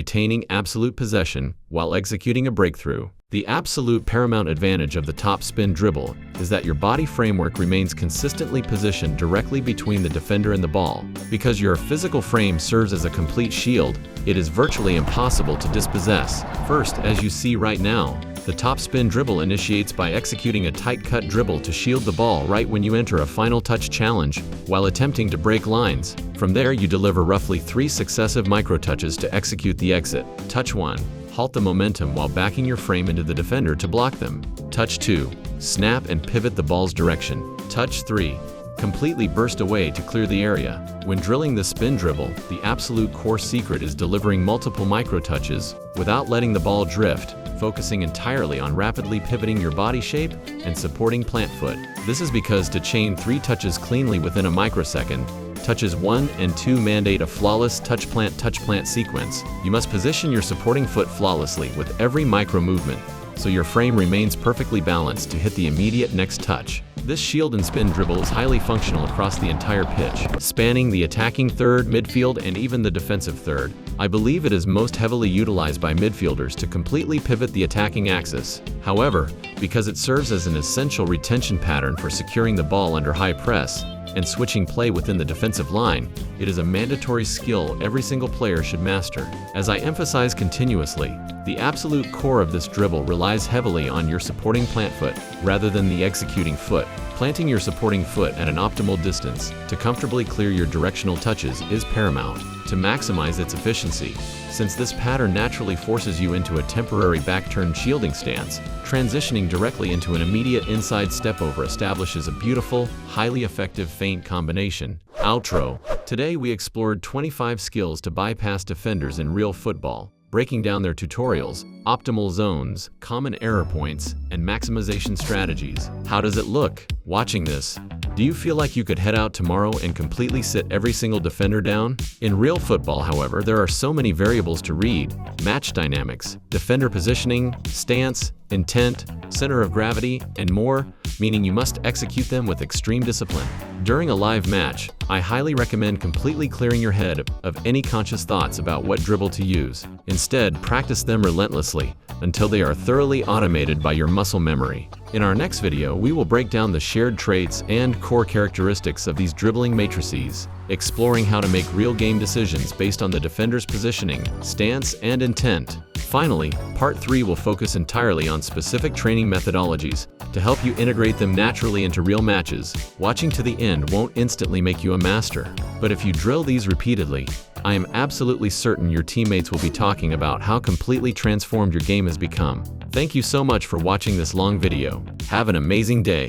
retaining absolute possession while executing a breakthrough. The absolute paramount advantage of the top spin dribble is that your body framework remains consistently positioned directly between the defender and the ball. Because your physical frame serves as a complete shield, it is virtually impossible to dispossess. First, as you see right now, the top spin dribble initiates by executing a tight cut dribble to shield the ball right when you enter a final touch challenge while attempting to break lines. From there, you deliver roughly 3 successive micro touches to execute the exit. Touch 1. Halt the momentum while backing your frame into the defender to block them. Touch 2. Snap and pivot the ball's direction. Touch 3. Completely burst away to clear the area. When drilling the spin dribble, the absolute core secret is delivering multiple micro touches without letting the ball drift, focusing entirely on rapidly pivoting your body shape and supporting plant foot. This is because to chain 3 touches cleanly within a microsecond, touches 1 and 2 mandate a flawless touch plant sequence. You must position your supporting foot flawlessly with every micro movement, so your frame remains perfectly balanced to hit the immediate next touch. This shield and spin dribble is highly functional across the entire pitch, spanning the attacking third, midfield, and even the defensive third. I believe it is most heavily utilized by midfielders to completely pivot the attacking axis. However, because it serves as an essential retention pattern for securing the ball under high press and switching play within the defensive line, it is a mandatory skill every single player should master. As I emphasize continuously, the absolute core of this dribble relies heavily on your supporting plant foot rather than the executing foot. Planting your supporting foot at an optimal distance to comfortably clear your directional touches is paramount to maximize its efficiency. Since this pattern naturally forces you into a temporary back-turn shielding stance, transitioning directly into an immediate inside step-over establishes a beautiful, highly effective feint combination. Outro. Today we explored 25 skills to bypass defenders in real football, breaking down their tutorials, optimal zones, common error points, and maximization strategies. How does it look? Watching this, do you feel like you could head out tomorrow and completely sit every single defender down? In real football, however, there are so many variables to read: match dynamics, defender positioning, stance, intent, center of gravity, and more, meaning you must execute them with extreme discipline. During a live match, I highly recommend completely clearing your head of any conscious thoughts about what dribble to use. Instead, practice them relentlessly until they are thoroughly automated by your muscle memory. In our next video, we will break down the shared traits and core characteristics of these dribbling matrices, exploring how to make real game decisions based on the defender's positioning, stance, and intent. Finally, Part 3 will focus entirely on specific training methodologies to help you integrate them naturally into real matches. Watching to the end won't instantly make you a master, but if you drill these repeatedly, I am absolutely certain your teammates will be talking about how completely transformed your game has become. Thank you so much for watching this long video. Have an amazing day.